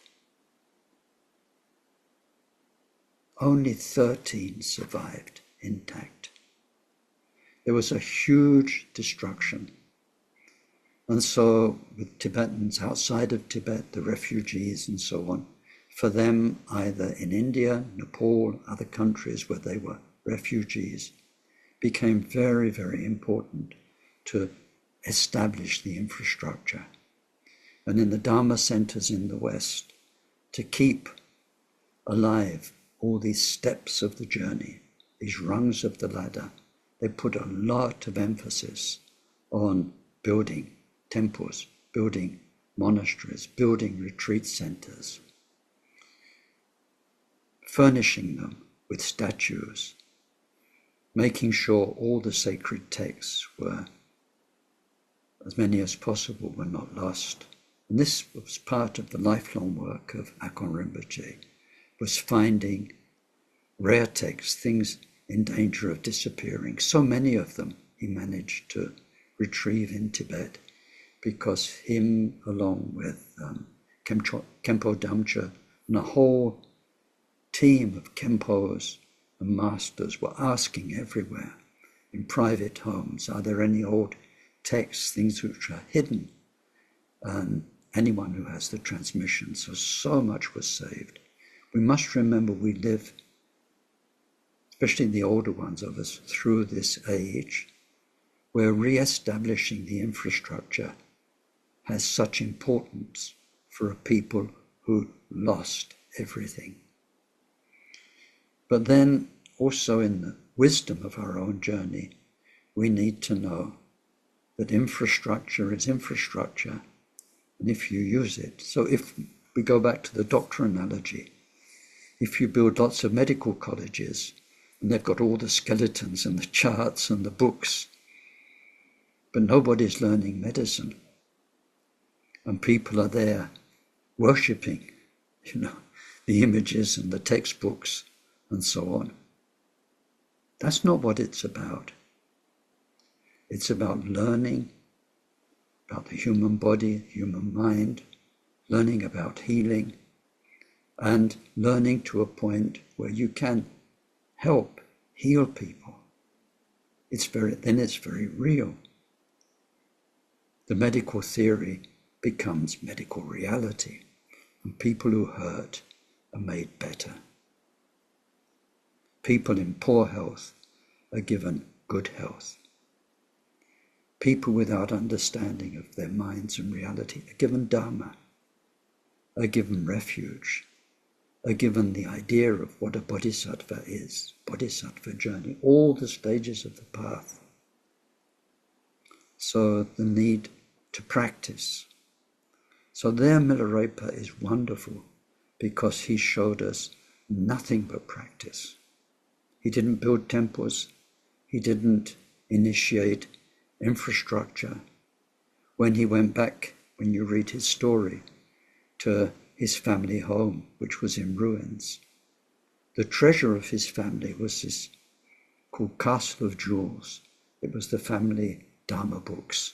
Only 13 survived intact. There was a huge destruction. And so with Tibetans outside of Tibet, the refugees and so on, for them either in India, Nepal, other countries where they were refugees, became very, very important to establish the infrastructure. And in the Dharma centers in the West, to keep alive all these steps of the journey, these rungs of the ladder, they put a lot of emphasis on building temples, building monasteries, building retreat centers, furnishing them with statues, making sure all the sacred texts were, as many as possible, were not lost. And this was part of the lifelong work of Akon Rinpoche, was finding rare texts, things in danger of disappearing. So many of them he managed to retrieve in Tibet, because him, along with Khenpo Damcha and a whole team of Khenpos and masters were asking everywhere, in private homes, are there any old texts, things which are hidden? And anyone who has the transmission, so much was saved. We must remember we live, especially the older ones of us, through this age where re-establishing the infrastructure has such importance for a people who lost everything. But then also in the wisdom of our own journey, we need to know that infrastructure is infrastructure, and if you use it. So if we go back to the doctor analogy, if you build lots of medical colleges and they've got all the skeletons and the charts and the books, but nobody's learning medicine, and people are there worshipping, the images and the textbooks and so on. That's not what it's about. It's about learning about the human body, human mind, learning about healing, and learning to a point where you can help heal people. Then it's very real. The medical theory becomes medical reality, and people who hurt are made better. People in poor health are given good health. People without understanding of their minds and reality are given dharma, are given refuge, are given the idea of what a bodhisattva is, bodhisattva journey, all the stages of the path. So the need to practice. So there Milarepa is wonderful because he showed us nothing but practice. He didn't build temples. He didn't initiate infrastructure. When he went back, when you read his story, to his family home, which was in ruins, the treasure of his family was this called Castle of Jewels. It was the family Dharma books.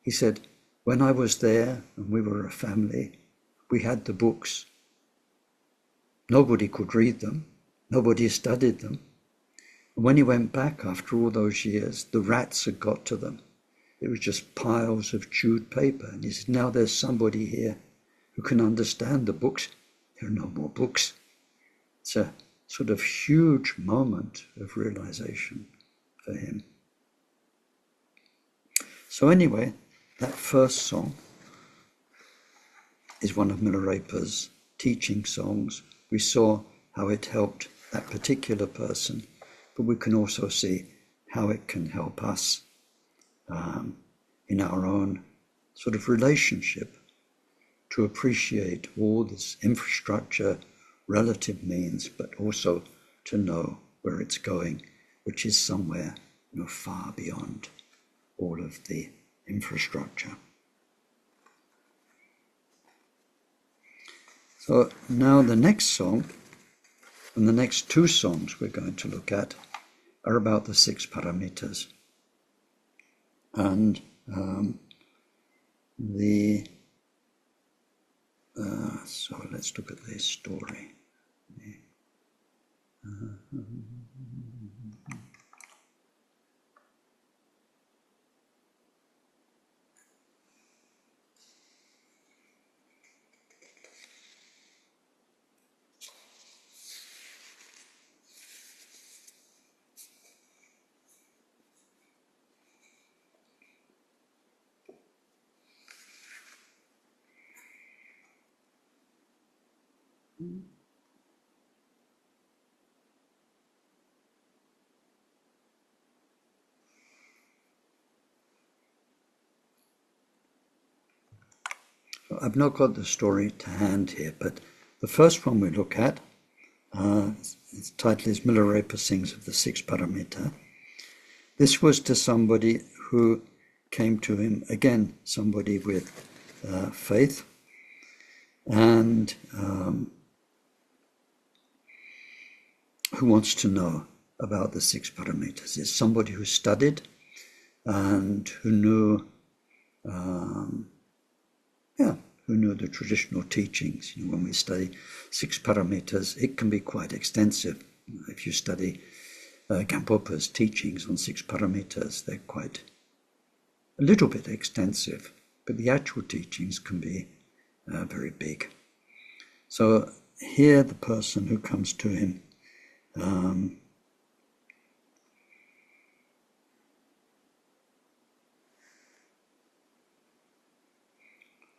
He said, when I was there and we were a family, we had the books. Nobody could read them. Nobody studied them. And when he went back after all those years, the rats had got to them. It was just piles of chewed paper. And he said, now there's somebody here who can understand the books. There are no more books. It's a sort of huge moment of realization for him. So anyway, that first song is one of Milarepa's teaching songs. We saw how it helped that particular person, but we can also see how it can help us in our own sort of relationship to appreciate all this infrastructure, relative means, but also to know where it's going, which is somewhere far beyond all of the infrastructure. So now the next song, and the next two songs we're going to look at, are about the 6 paramitas. And so let's look at this story. I've not got the story to hand here, but the first one we look at, its title is Milarepa Sings of the 6 Paramita. This was to somebody who came to him, again, somebody with faith, and who wants to know about the 6 paramitas. It's somebody who studied and who knew who knew the traditional teachings. When we study 6 paramitas, it can be quite extensive. If you study Khenpoken's teachings on 6 paramitas, they're quite a little bit extensive, but the actual teachings can be very big. So here the person who comes to him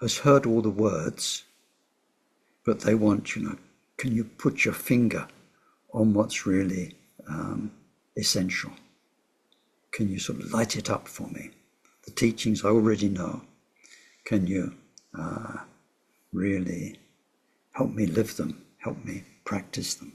has heard all the words, but they want, can you put your finger on what's really essential? Can you sort of light it up for me? The teachings I already know. Can you really help me live them, help me practice them?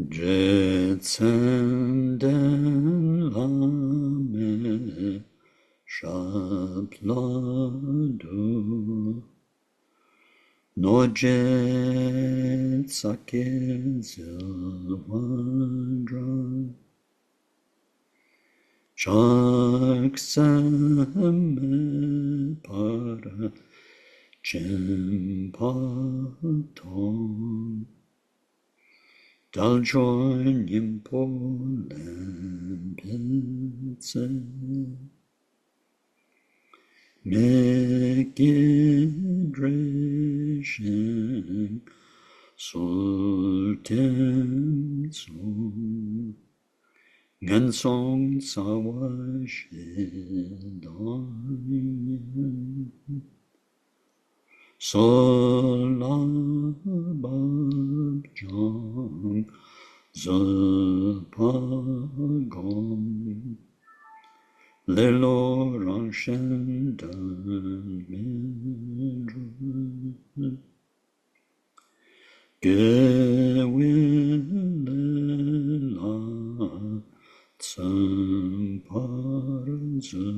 Jetsenden lame shapladu nojet sakezilvandra chaksame para chimpaton Daljoin impolen pilze megidreshen sultem song Gansong sawashidan Solababjang Zulpagom Lelo Ranshendan Medru Gewilela Tsamparza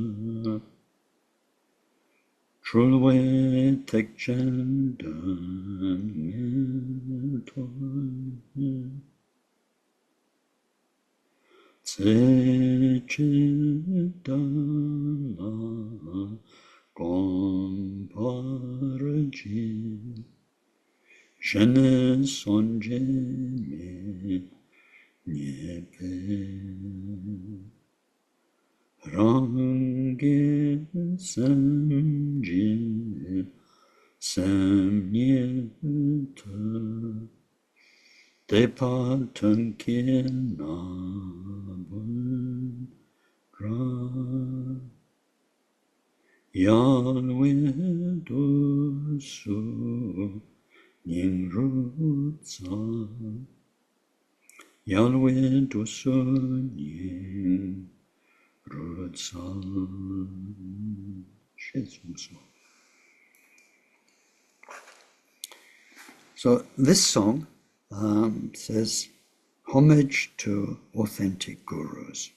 Shulwe tekchen dan tse chidala gomparji jene sonje me nyepe rangi samji samnyeta depatan kinabun ra yalwe dosu ningrutsa yalwe dosu ningrutsa. So this song says homage to authentic gurus.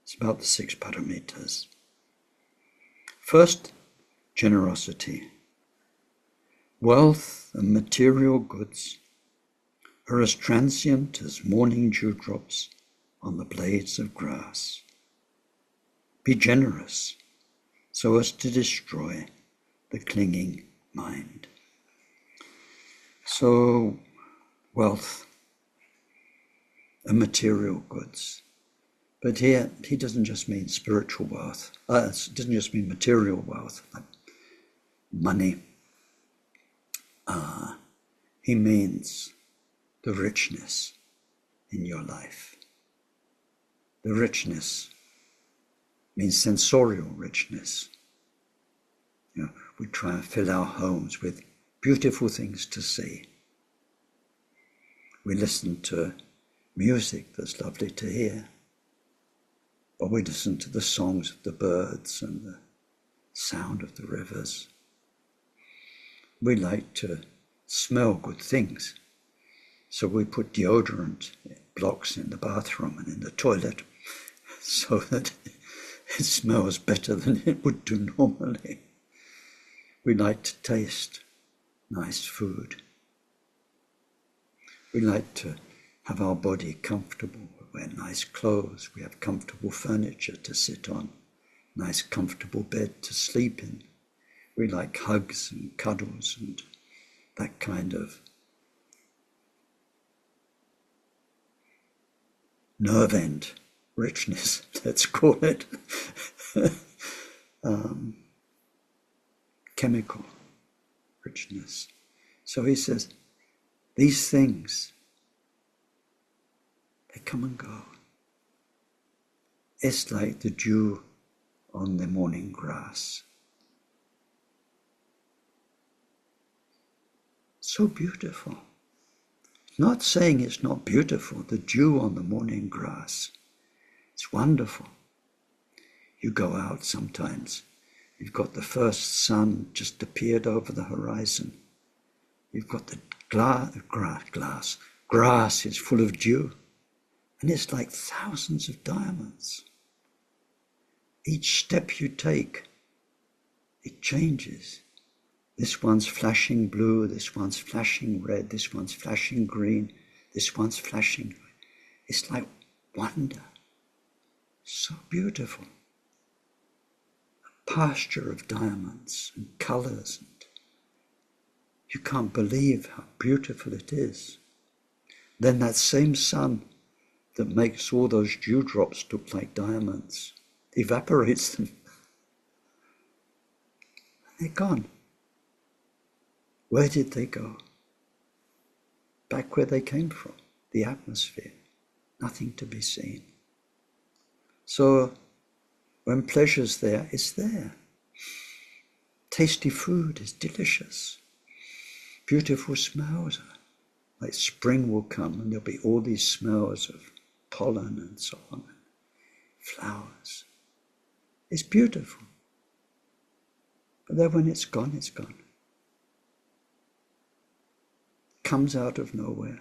It's about the 6 paramitas. First, generosity. Wealth and material goods are as transient as morning dewdrops on the blades of grass. Be generous so as to destroy the clinging mind. So, wealth and material goods. But here, he doesn't just mean spiritual wealth. It doesn't just mean material wealth, like money. He means the richness in your life. The richness means sensorial richness. You know, we try and fill our homes with beautiful things to see. We listen to music that's lovely to hear. Or we listen to the songs of the birds and the sound of the rivers. We like to smell good things. So we put deodorant blocks in the bathroom and in the toilet so that it smells better than it would do normally. We like to taste nice food. We like to have our body comfortable. We wear nice clothes. We have comfortable furniture to sit on, nice comfortable bed to sleep in. We like hugs and cuddles and that kind of nerve end richness, let's call it. Chemical richness. So he says, these things, they come and go. It's like the dew on the morning grass. So beautiful. Not saying it's not beautiful, the dew on the morning grass. It's wonderful. You go out sometimes, you've got the first sun just appeared over the horizon. You've got the grass is full of dew, and it's like thousands of diamonds. Each step you take, it changes. This one's flashing blue, this one's flashing red, this one's flashing green, this one's flashing red. It's like wonder. So beautiful. A pasture of diamonds and colors. And you can't believe how beautiful it is. Then that same sun that makes all those dewdrops look like diamonds evaporates them. They're gone. Where did they go? Back where they came from, the atmosphere. Nothing to be seen. So when pleasure's there, it's there. Tasty food is delicious. Beautiful smells. Like spring will come and there'll be all these smells of pollen and so on. Flowers. It's beautiful. But then when it's gone, it's gone. Comes out of nowhere,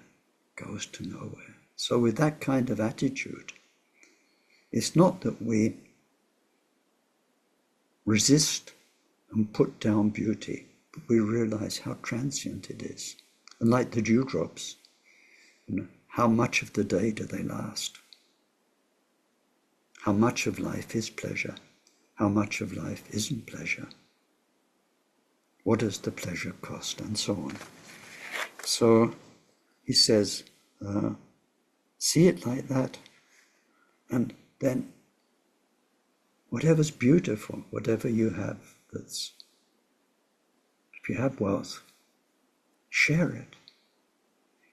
goes to nowhere. So with that kind of attitude, it's not that we resist and put down beauty, but we realize how transient it is. And like the dewdrops, how much of the day do they last? How much of life is pleasure? How much of life isn't pleasure? What does the pleasure cost? And so on. So he says, see it like that, and then whatever's beautiful, whatever you have, if you have wealth, share it,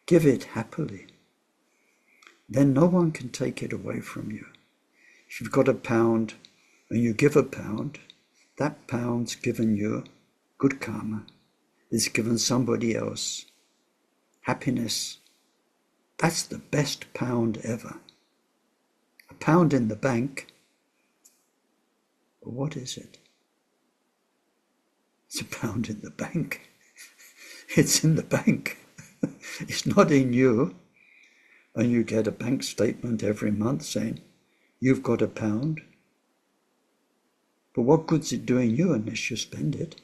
give it happily. Then no one can take it away from you. If you've got £1 and you give £1, that pound's given you good karma. It's given somebody else happiness. That's the best pound ever. £1 in the bank, what is it? It's £1 in the bank. It's in the bank. It's not in you. And you get a bank statement every month saying, you've got £1. But what good's it doing you unless you spend it?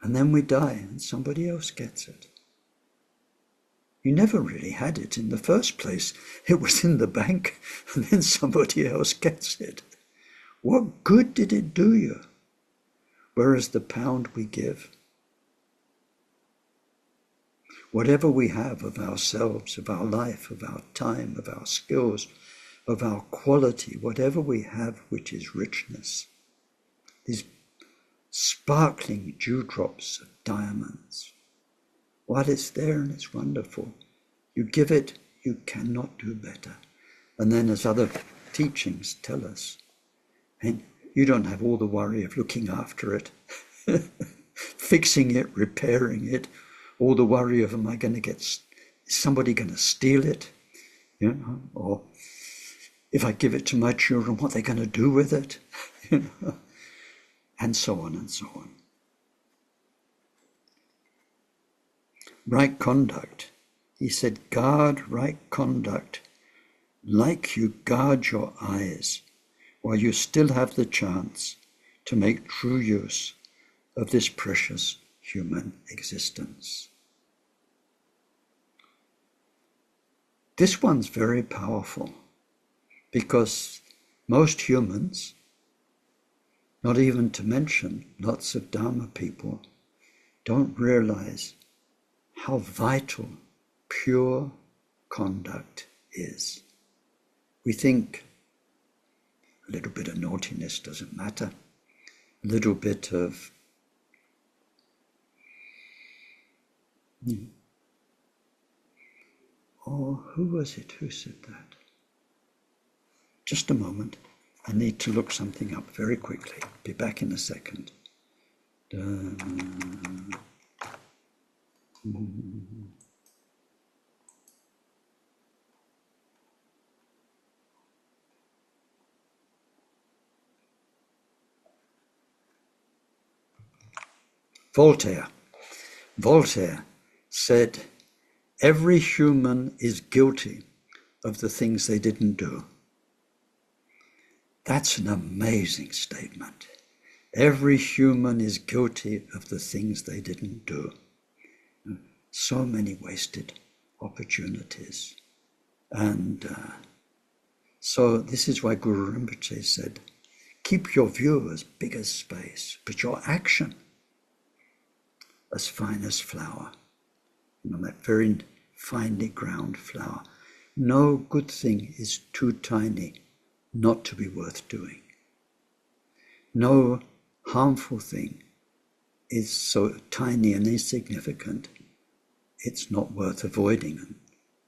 And then we die and somebody else gets it. You never really had it in the first place. It was in the bank and then somebody else gets it. What good did it do you? Whereas the £1 we give, whatever we have of ourselves, of our life, of our time, of our skills, of our quality, whatever we have which is richness, these sparkling dewdrops of diamonds, while it's there and it's wonderful, you give it, you cannot do better. And then as other teachings tell us, and you don't have all the worry of looking after it, fixing it, repairing it, all the worry of is somebody going to steal it? Or if I give it to my children, what are they going to do with it? And so on and so on. Right conduct. He said, guard right conduct like you guard your eyes while you still have the chance to make true use of this precious human existence. This one's very powerful because most humans, not even to mention lots of Dharma people, don't realize how vital pure conduct is. We think a little bit of naughtiness doesn't matter, a little bit of who was it who said that? Just a moment. I need to look something up very quickly. Be back in a second. Voltaire said, every human is guilty of the things they didn't do. That's an amazing statement. Every human is guilty of the things they didn't do. So many wasted opportunities. And so this is why Guru Rinpoche said, keep your view as big as space, but your action as fine as flour. That very finely ground flour. No good thing is too tiny not to be worth doing. No harmful thing is so tiny and insignificant, it's not worth avoiding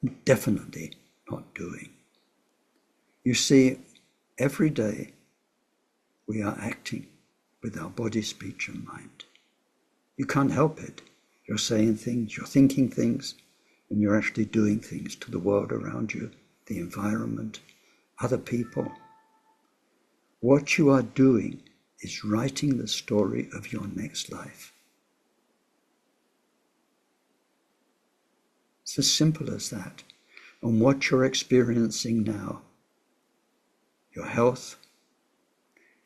and definitely not doing. You see, every day we are acting with our body, speech and mind. You can't help it. You're saying things, you're thinking things, and you're actually doing things to the world around you, the environment, other people. What you are doing is writing the story of your next life. It's as simple as that. And what you're experiencing now, your health,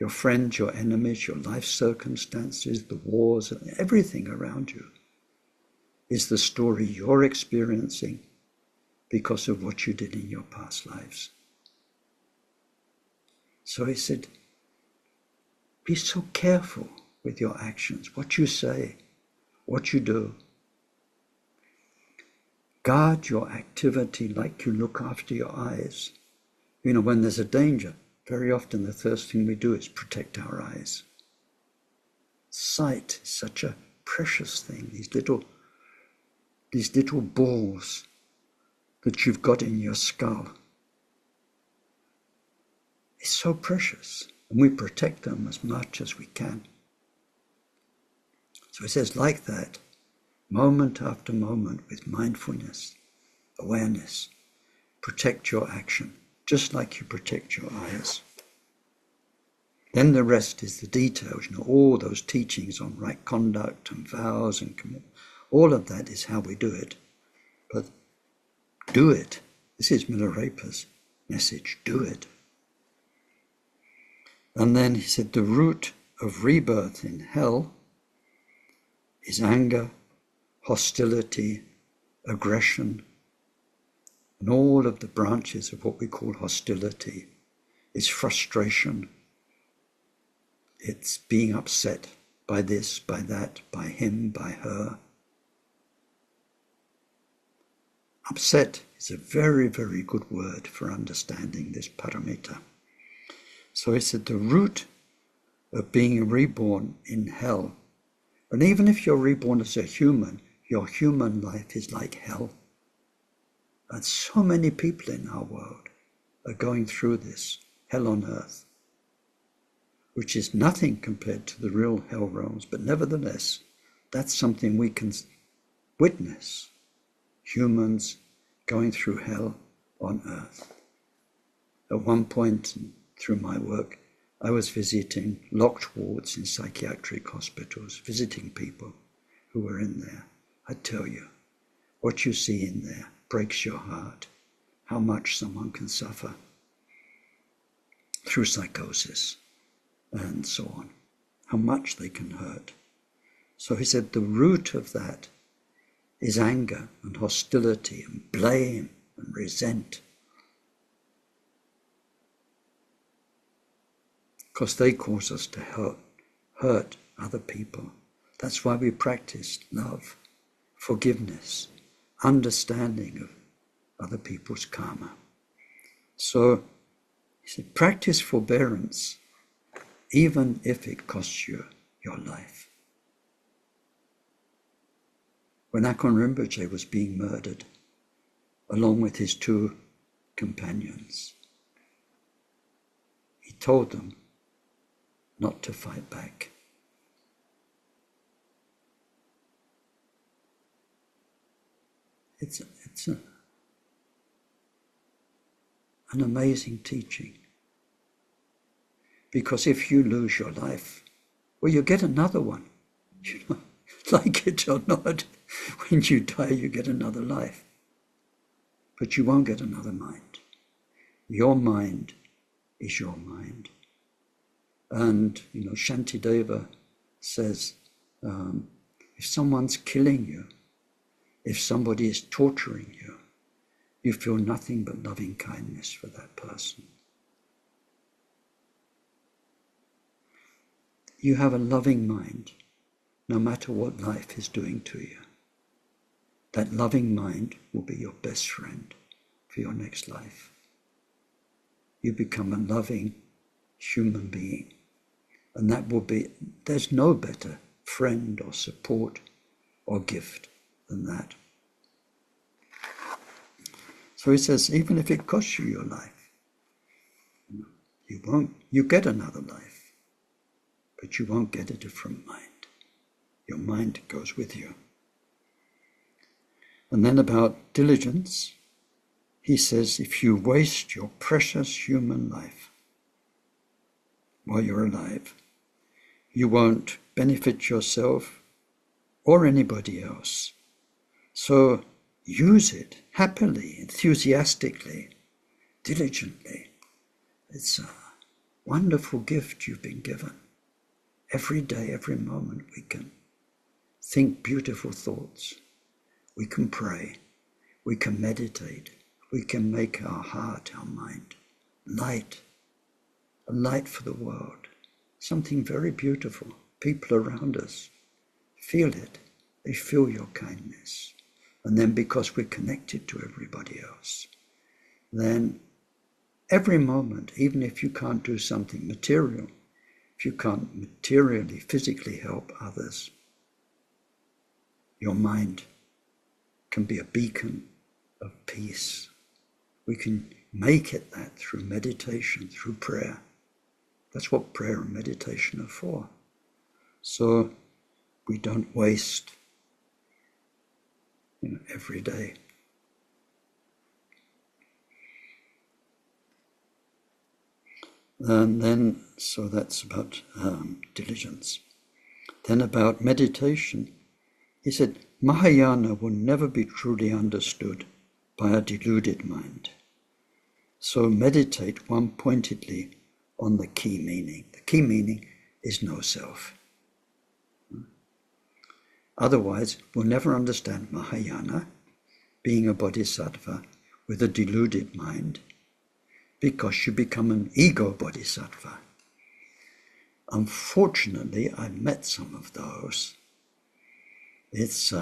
your friends, your enemies, your life circumstances, the wars, everything around you is the story you're experiencing because of what you did in your past lives. So he said, be so careful with your actions, what you say, what you do. Guard your activity like you look after your eyes. You know, when there's a danger, very often the first thing we do is protect our eyes. Sight is such a precious thing, these little balls that you've got in your skull. It's so precious, and we protect them as much as we can. So it says, like that, moment after moment with mindfulness, awareness, protect your action, just like you protect your eyes. Then the rest is the details, you know, all those teachings on right conduct and vows and commitment. All of that is how we do it. But do it. This is Milarepa's message, do it. And then he said the root of rebirth in hell is anger, hostility, aggression, and all of the branches of what we call hostility. It's frustration. It's being upset by this, by that, by him, by her. Upset is a very, very good word for understanding this paramita. So he said the root of being reborn in hell, and even if you're reborn as a human, your human life is like hell. And so many people in our world are going through this hell on earth, which is nothing compared to the real hell realms, but nevertheless, that's something we can witness. Humans going through hell on earth. At one point through my work, I was visiting locked wards in psychiatric hospitals, visiting people who were in there. I tell you, what you see in there breaks your heart, how much someone can suffer through psychosis and so on, how much they can hurt. So he said the root of that is anger and hostility and blame and resent. Because they cause us to hurt other people. That's why we practice love, forgiveness, understanding of other people's karma. So he said, practice forbearance, even if it costs you your life. When Akon Rinpoche was being murdered, along with his two companions, he told them not to fight back. It's an amazing teaching. Because if you lose your life, well, you get another one. You know, like it or not, when you die, you get another life. But you won't get another mind. Your mind is your mind. And, you know, Shantideva says, if someone's killing you, if somebody is torturing you, you feel nothing but loving kindness for that person. You have a loving mind, no matter what life is doing to you. That loving mind will be your best friend for your next life. You become a loving human being. And that will be, there's no better friend or support or gift than that. So he says, even if it costs you your life, you get another life, but you won't get a different mind. Your mind goes with you. And then about diligence, he says, if you waste your precious human life while you're alive, you won't benefit yourself or anybody else. So use it happily, enthusiastically, diligently. wonderful gift you've been given. Every day, every moment we can think beautiful thoughts. We can pray. We can meditate. We can make our heart, our mind, light. A light for the world. Something very beautiful. People around us feel it. They feel your kindness. And then because we're connected to everybody else, then every moment, even if you can't do something material, if you can't materially, physically help others, your mind can be a beacon of peace. We can make it that through meditation, through prayer. That's what prayer and meditation are for. So we don't waste every day. And then, so that's about diligence. Then about meditation, he said, Mahayana will never be truly understood by a deluded mind. So meditate one pointedly on the key meaning. The key meaning is no self. Otherwise, we'll never understand Mahayana, being a bodhisattva with a deluded mind, because you become an ego bodhisattva. Unfortunately, I met some of those. It's,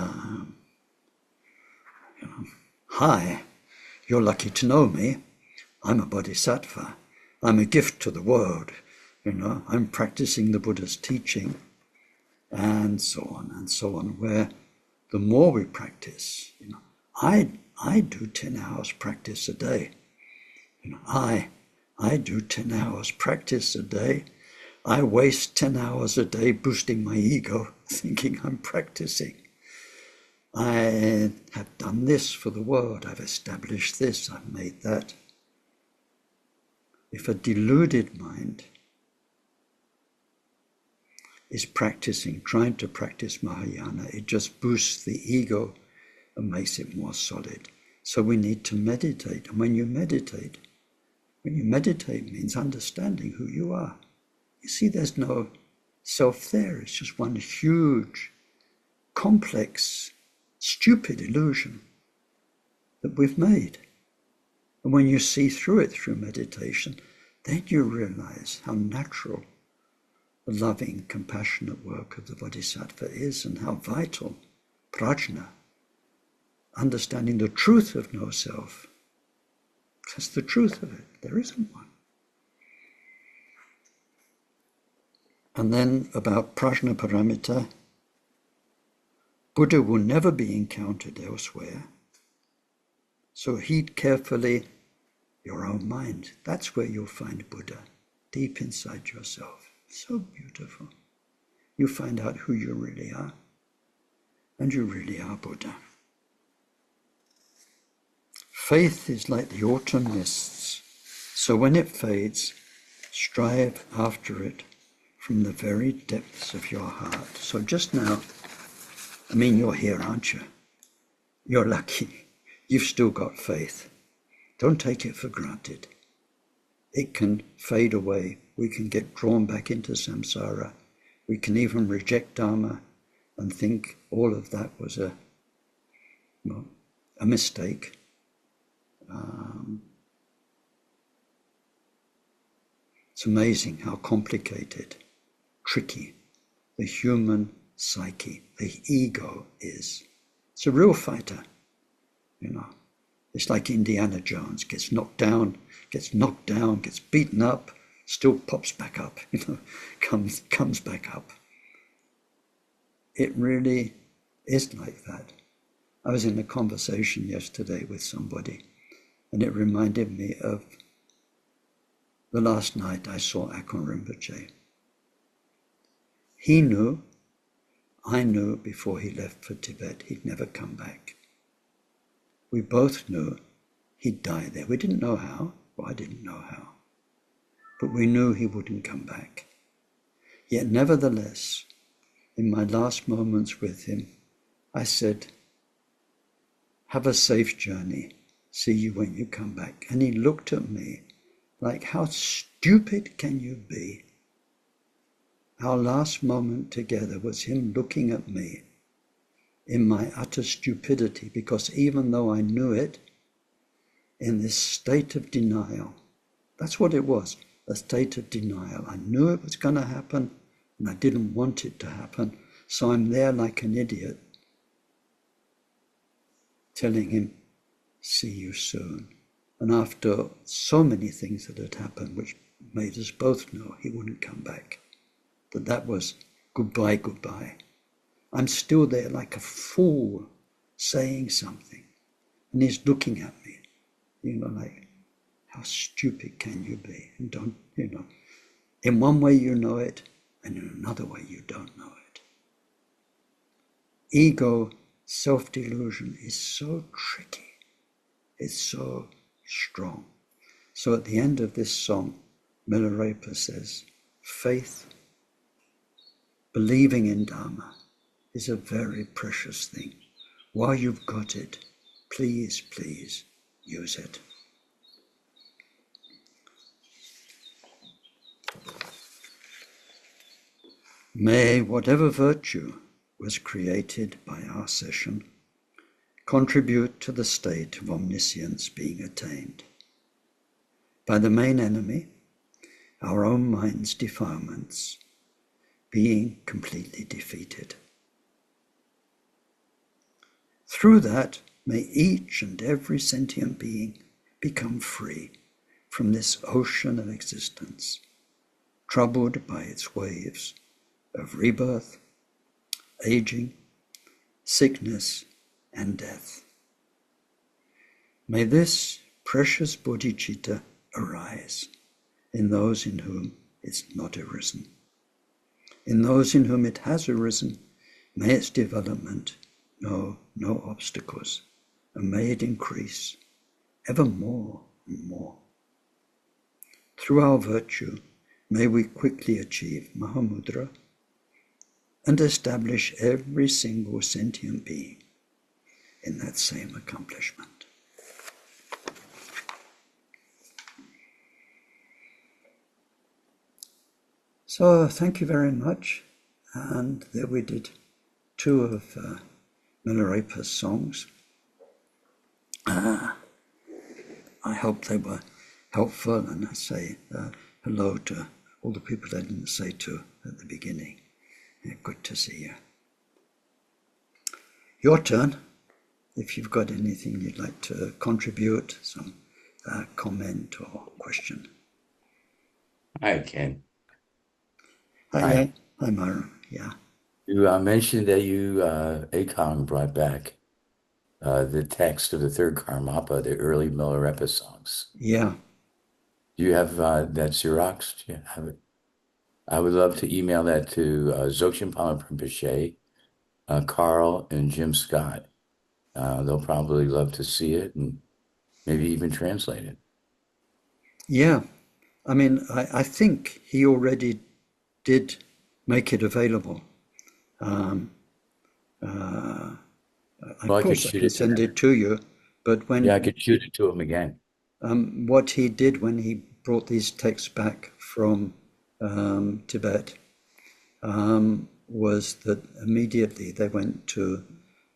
hi, you're lucky to know me. I'm a bodhisattva. I'm a gift to the world. I'm practicing the Buddha's teaching, and so on, where the more we practice, I do 10 hours practice a day. I do 10 hours practice a day. I waste 10 hours a day boosting my ego, thinking I'm practicing. I have done this for the world. I've established this. I've made that. If a deluded mind is practicing, trying to practice Mahayana, it just boosts the ego and makes it more solid. So we need to meditate. And when you meditate means understanding who you are. You see, there's no self there. It's just one huge, complex, stupid illusion that we've made. And when you see through it through meditation, then you realize how natural the loving, compassionate work of the Bodhisattva is, and how vital prajna, understanding the truth of no self. That's the truth of it. There isn't one. And then about prajna paramita, Buddha will never be encountered elsewhere. So heed carefully your own mind. That's where you'll find Buddha, deep inside yourself. So beautiful. You find out who you really are, and you really are Buddha. Faith is like the autumn mists, so when it fades, strive after it from the very depths of your heart. So just now, you're here, aren't you? You're lucky. You've still got faith. Don't take it for granted. It can fade away. We can get drawn back into samsara. We can even reject dharma and think all of that was a mistake. It's amazing how complicated, tricky the human psyche, the ego is. It's a real fighter, It's like Indiana Jones, gets knocked down, gets beaten up, still pops back up, comes back up. It really is like that. I was in a conversation yesterday with somebody, and it reminded me of the last night I saw Akon Rinpoche. He knew, I knew before he left for Tibet, he'd never come back. We both knew he'd die there. We didn't know how. Well, I didn't know how. But we knew he wouldn't come back. Yet nevertheless, in my last moments with him, I said, have a safe journey. See you when you come back. And he looked at me like, how stupid can you be? Our last moment together was him looking at me in my utter stupidity, because even though I knew it, in this state of denial, that's what it was, a state of denial. I knew it was going to happen, and I didn't want it to happen, so I'm there like an idiot, telling him, see you soon. And after so many things that had happened, which made us both know he wouldn't come back, that was goodbye, goodbye. I'm still there like a fool saying something, and he's looking at me, like, how stupid can you be? And don't, in one way you know it, and in another way you don't know it. Ego, self-delusion is so tricky. It's so strong. So at the end of this song, Milarepa says, faith, believing in dharma, is a very precious thing. While you've got it, please, please use it. May whatever virtue was created by our session contribute to the state of omniscience being attained. By the main enemy, our own mind's defilements, being completely defeated. Through that, may each and every sentient being become free from this ocean of existence, troubled by its waves of rebirth, aging, sickness, and death. May this precious bodhicitta arise in those in whom it's not arisen. In those in whom it has arisen, may its development know no obstacles, and may it increase ever more and more. Through our virtue, may we quickly achieve Mahamudra and establish every single sentient being in that same accomplishment. So thank you very much. And there we did two of Milarepa's songs. I hope they were helpful, and I say hello to all the people I didn't say to at the beginning. Yeah, good to see you. Your turn. If you've got anything you'd like to contribute, some comment or question. Hi, Ken. Hi, Myron. Yeah. You mentioned that you, Akon brought back the text of the third Karmapa, the early Milarepa songs. Yeah. Do you have that Xerox? Do you have it? I would love to email that to Dzogchen Pama Rinpoche, Carl, and Jim Scott. They'll probably love to see it and maybe even translate it. Yeah. I mean, I think he already did make it available. Of course, I can send it to you, but I could shoot it to him again. What he did when he brought these texts back from Tibet was that immediately they went to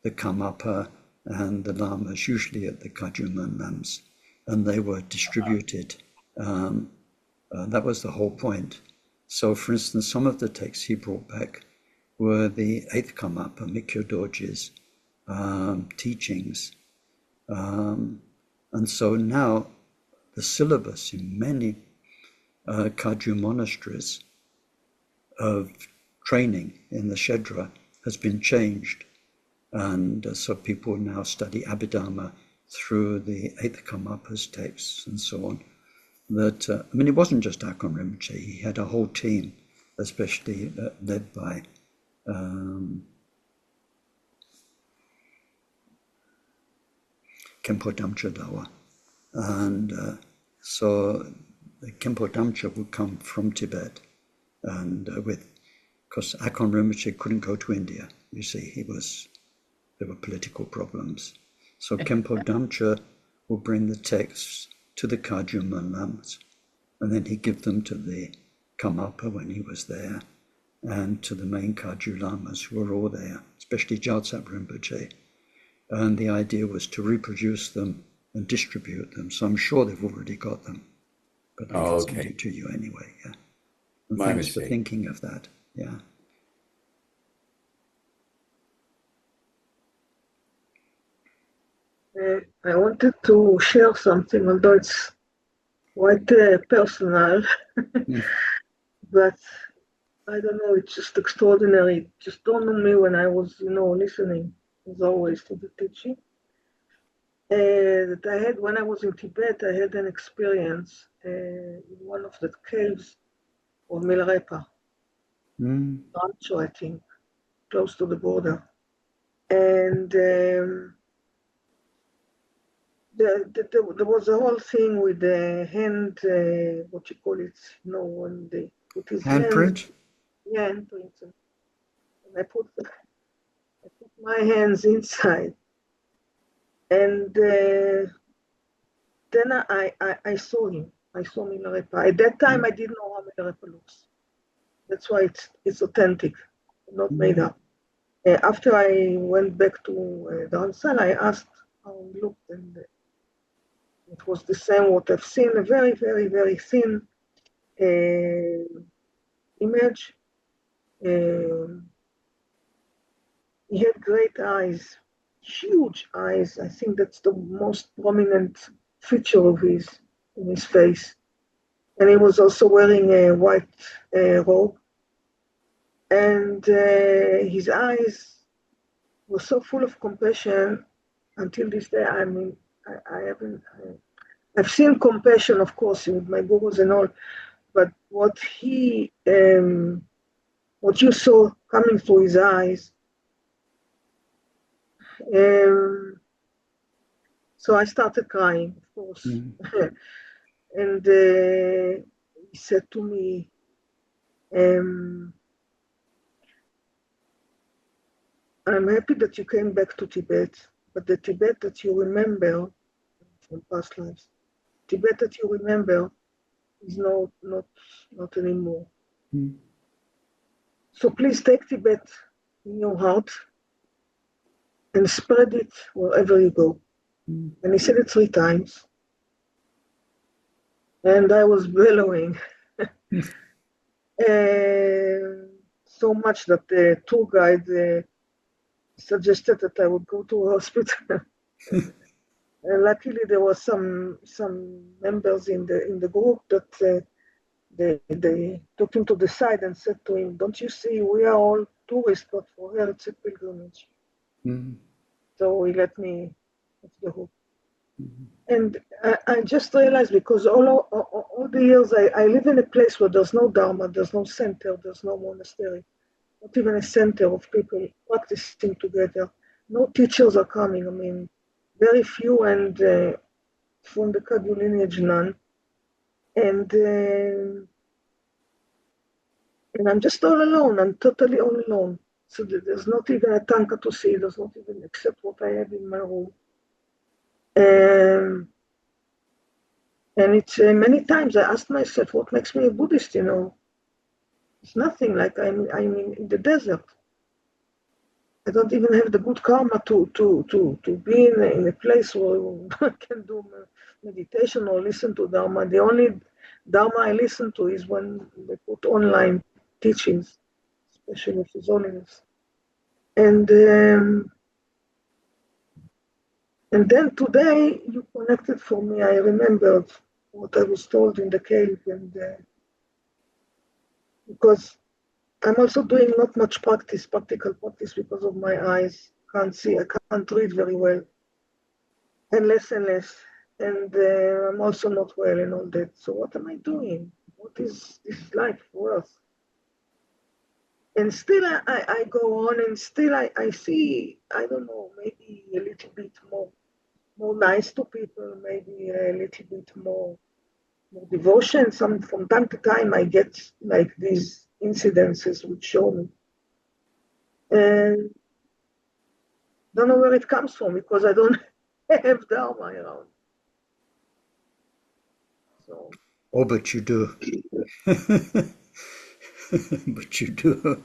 the Karmapa and the lamas, usually at the Kagyu Lams, and they were distributed. That was the whole point. So, for instance, some of the texts he brought back were the 8th Karmapa, Mikyo Dorji's teachings. And so now the syllabus in many Kagyu monasteries of training in the Shedra has been changed. And so people now study Abhidharma through the 8th Karmapa's texts and so on. That it wasn't just Akon Rinpoche, he had a whole team, especially led by Khenpo Damcha Dawa. And so Khenpo Damcha would come from Tibet, and because Akon Rinpoche couldn't go to India, you see, there were political problems. So Khenpo Damcha will bring the texts to the Kagyu Lams, And then he'd give them to the Karmapa when he was there, and to the main Kagyu lamas who were all there, especially Gyaltsab Rinpoche. And the idea was to reproduce them and distribute them. So I'm sure they've already got them, but I can send it to you anyway. Yeah. And My thanks mistake. for thinking of that. Yeah. I wanted to share something, although it's quite personal, but I don't know, it's just extraordinary. It just dawned on me when I was, listening, as always, to the teaching. That I had when I was in Tibet, I had an experience in one of the caves of Milarepa, Rancho, I think, close to the border. And there was a whole thing with the hand, what you call it, when they put his Handprint? handprints. And I put my hands inside. And then I saw him. I saw Milarepa. At that time, I didn't know how Milarepa looks. That's why it's authentic, not made up. After I went back to Dharamsala, I asked how he looked, and it was the same what I've seen, a very, very, very thin image. He had great eyes, huge eyes. I think that's the most prominent feature of in his face. And he was also wearing a white robe. And his eyes were so full of compassion until this day. I mean, I've seen compassion, of course, with my gurus and all, but what you saw coming through his eyes. So I started crying, of course. And he said to me, I'm happy that you came back to Tibet, but the Tibet that you remember from past lives, Tibet that you remember is not anymore. So please take Tibet in your heart and spread it wherever you go. And he said it 3 times. And I was bellowing so much that the tour guide suggested that I would go to a hospital. And luckily, there were some members in the group that they took him to the side and said to him, "Don't you see, we are all tourists, but for her it's a pilgrimage." So he let me off the hook. And I just realized, because all the years I live in a place where there's no dharma, there's no center, there's no monastery, not even a center of people practicing together. No teachers are coming. I mean, very few, and from the Kagyu lineage, none. And I'm just all alone. I'm totally all alone. So there's not even a tanka to see. There's not even, except what I have in my room. And it's many times I asked myself, what makes me a Buddhist? It's nothing. Like I'm in the desert. I don't even have the good karma to be in a place where I can do meditation or listen to Dharma. The only Dharma I listen to is when they put online teachings, especially of His Holiness. And then today you connected for me. I remembered what I was told in the cave, and because I'm also doing not much practical practice, because of my eyes. Can't see, I can't read very well, and less. And I'm also not well and all that. So what am I doing? What is this life worth? And still I go on, and still I see, I don't know, maybe a little bit more nice to people, maybe a little bit more devotion. From time to time I get like these incidences which show me. And don't know where it comes from, because I don't have Dharma around. So Oh, but you do. But you do.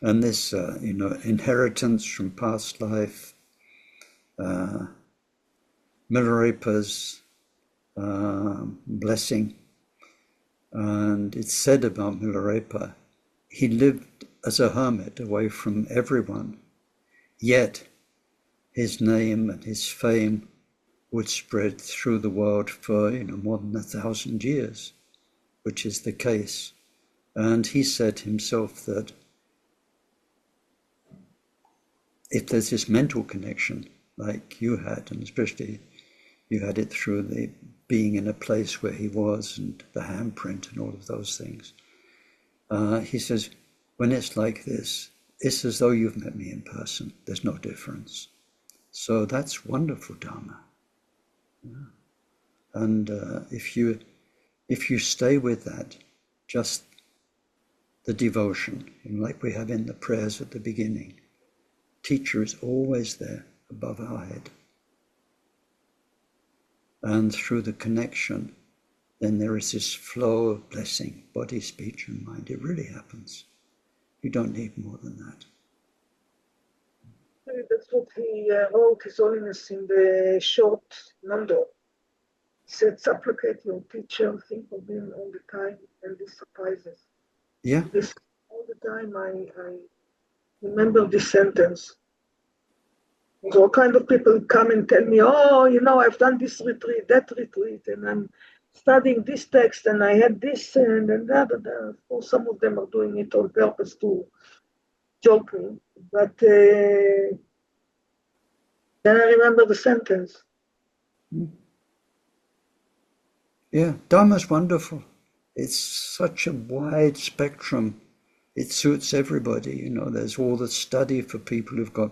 And this, inheritance from past life, Milarepa's blessing. And it's said about Milarepa, he lived as a hermit away from everyone, yet his name and his fame would spread through the world for more than 1,000 years, which is the case. And he said himself that if there's this mental connection like you had, and especially you had it through the being in a place where he was and the handprint and all of those things, he says, when it's like this, it's as though you've met me in person. There's no difference. So that's wonderful dharma. Yeah. And if you stay with that, just the devotion, like we have in the prayers at the beginning, teacher is always there above our head. And through the connection, then there is this flow of blessing, body, speech, and mind. It really happens. You don't need more than that. That's what he wrote, His Holiness, in the short number. He said, supplicate your teacher, think of him all the time, and this surprises. Yeah. This all the time I remember this sentence. And all kind of people come and tell me, oh, I've done this retreat, that retreat, and I'm studying this text, and I had this, and that. Of course, some of them are doing it on purpose to joke me, but then I remember the sentence. Yeah, Dharma's wonderful. It's such a wide spectrum. It suits everybody. There's all the study for people who've got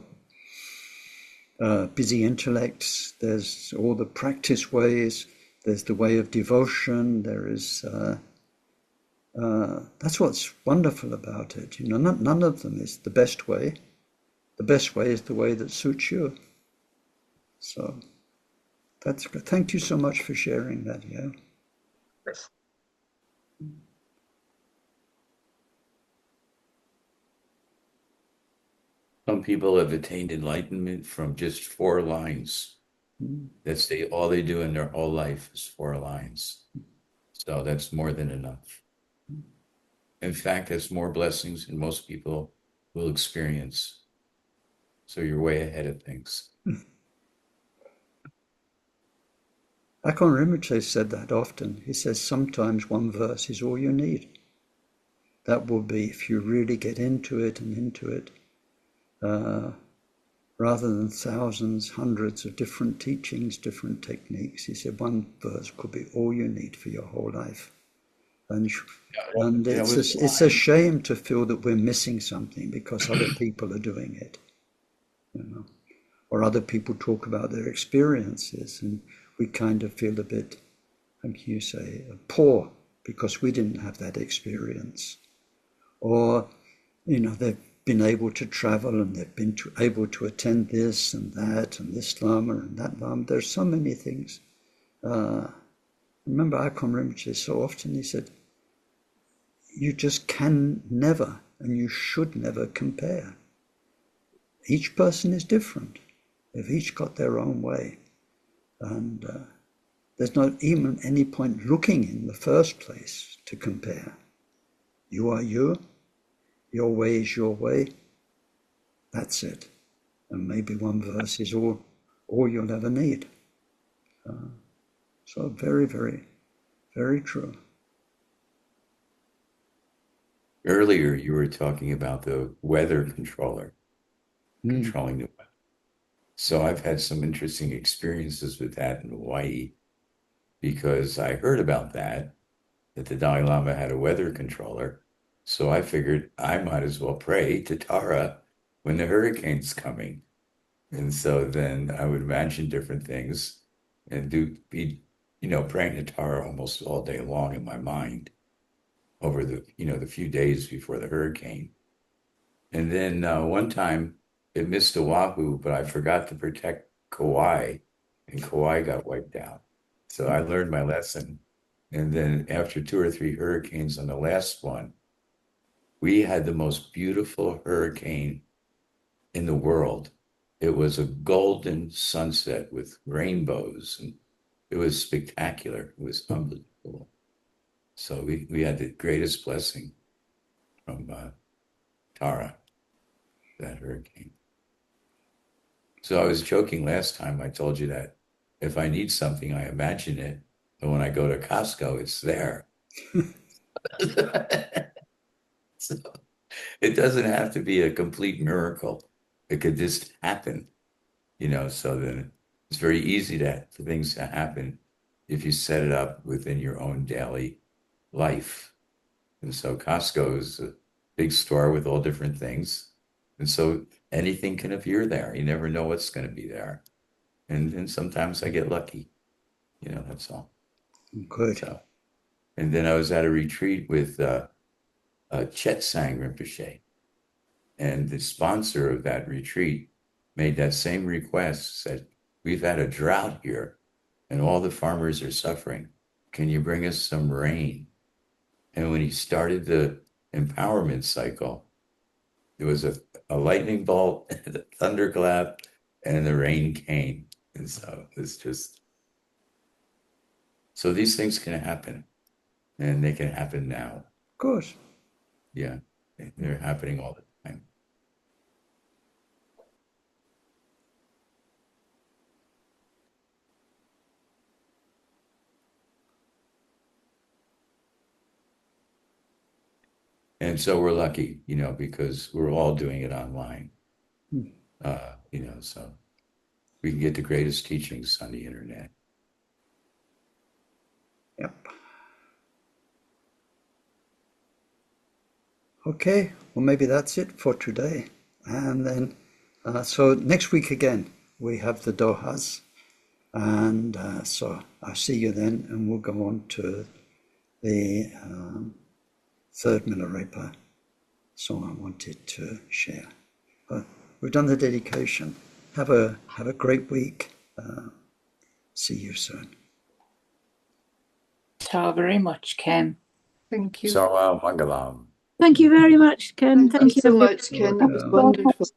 busy intellects. There's all the practice ways. There's the way of devotion. There is. That's what's wonderful about it. None of them is the best way. The best way is the way that suits you. So that's good. Thank you so much for sharing that. Yeah. Yes. Some people have attained enlightenment from just 4 lines. That's all they do in their whole life is 4 lines. So that's more than enough. In fact, that's more blessings than most people will experience. So you're way ahead of things. Akon Rinpoche said that often. He says sometimes one verse is all you need. That will be if you really get into it, rather than thousands, hundreds of different teachings, different techniques. He said one verse could be all you need for your whole life. And it's a shame to feel that we're missing something because other people are doing it, or other people talk about their experiences, and we kind of feel a bit, how can you say, poor because we didn't have that experience. Or, they've been able to travel and they've been able to attend this and that and this Lama and that Lama. There's so many things. Remember Akon Rinpoche so often, he said, you just can never and you should never compare. Each person is different. They've each got their own way. And there's not even any point looking in the first place to compare. You are you. Your way is your way. That's it. And maybe one verse is all you'll ever need. So very, very, very true. Earlier, you were talking about the weather controller, controlling the weather. So I've had some interesting experiences with that in Hawaii because I heard about that the Dalai Lama had a weather controller. So I figured I might as well pray to Tara when the hurricane's coming. And so then I would imagine different things and be praying to Tara almost all day long in my mind over the few days before the hurricane. And then one time it missed Oahu, but I forgot to protect Kauai, and Kauai got wiped out. So I learned my lesson. And then after 2 or 3 hurricanes on the last one, we had the most beautiful hurricane in the world. It was a golden sunset with rainbows, and it was spectacular. It was unbelievable. So we had the greatest blessing from Tara, that hurricane. So I was joking last time I told you that if I need something, I imagine it. And when I go to Costco, it's there. So it doesn't have to be a complete miracle. It could just happen, so then it's very easy for things to happen if you set it up within your own daily life. And so Costco is a big store with all different things. And so anything can appear there. You never know what's going to be there. And sometimes I get lucky, that's all. Good. So, and then I was at a retreat with Chet Sang Rinpoche. And the sponsor of that retreat made that same request, said, we've had a drought here and all the farmers are suffering. Can you bring us some rain? And when he started the empowerment cycle, there was a lightning bolt, and a thunderclap, and the rain came. And so it's just, so these things can happen, and they can happen now. Of course. Yeah, they're happening all the time. And so we're lucky, because we're all doing it online. So we can get the greatest teachings on the internet. Yep. Okay, well, maybe that's it for today. And then, so next week again, we have the Dohas. And so I'll see you then, and we'll go on to the third Milarepa song I wanted to share. But we've done the dedication. Have a great week. See you soon. Thank you very much, Ken. Thank you. So, Mangalam. Thank you very much, Ken. Thank you so much, Ken. That was wonderful.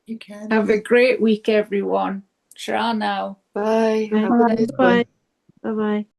You can. Have a great week, everyone. Ciao now. Bye. Have a nice Bye. Bye. Bye.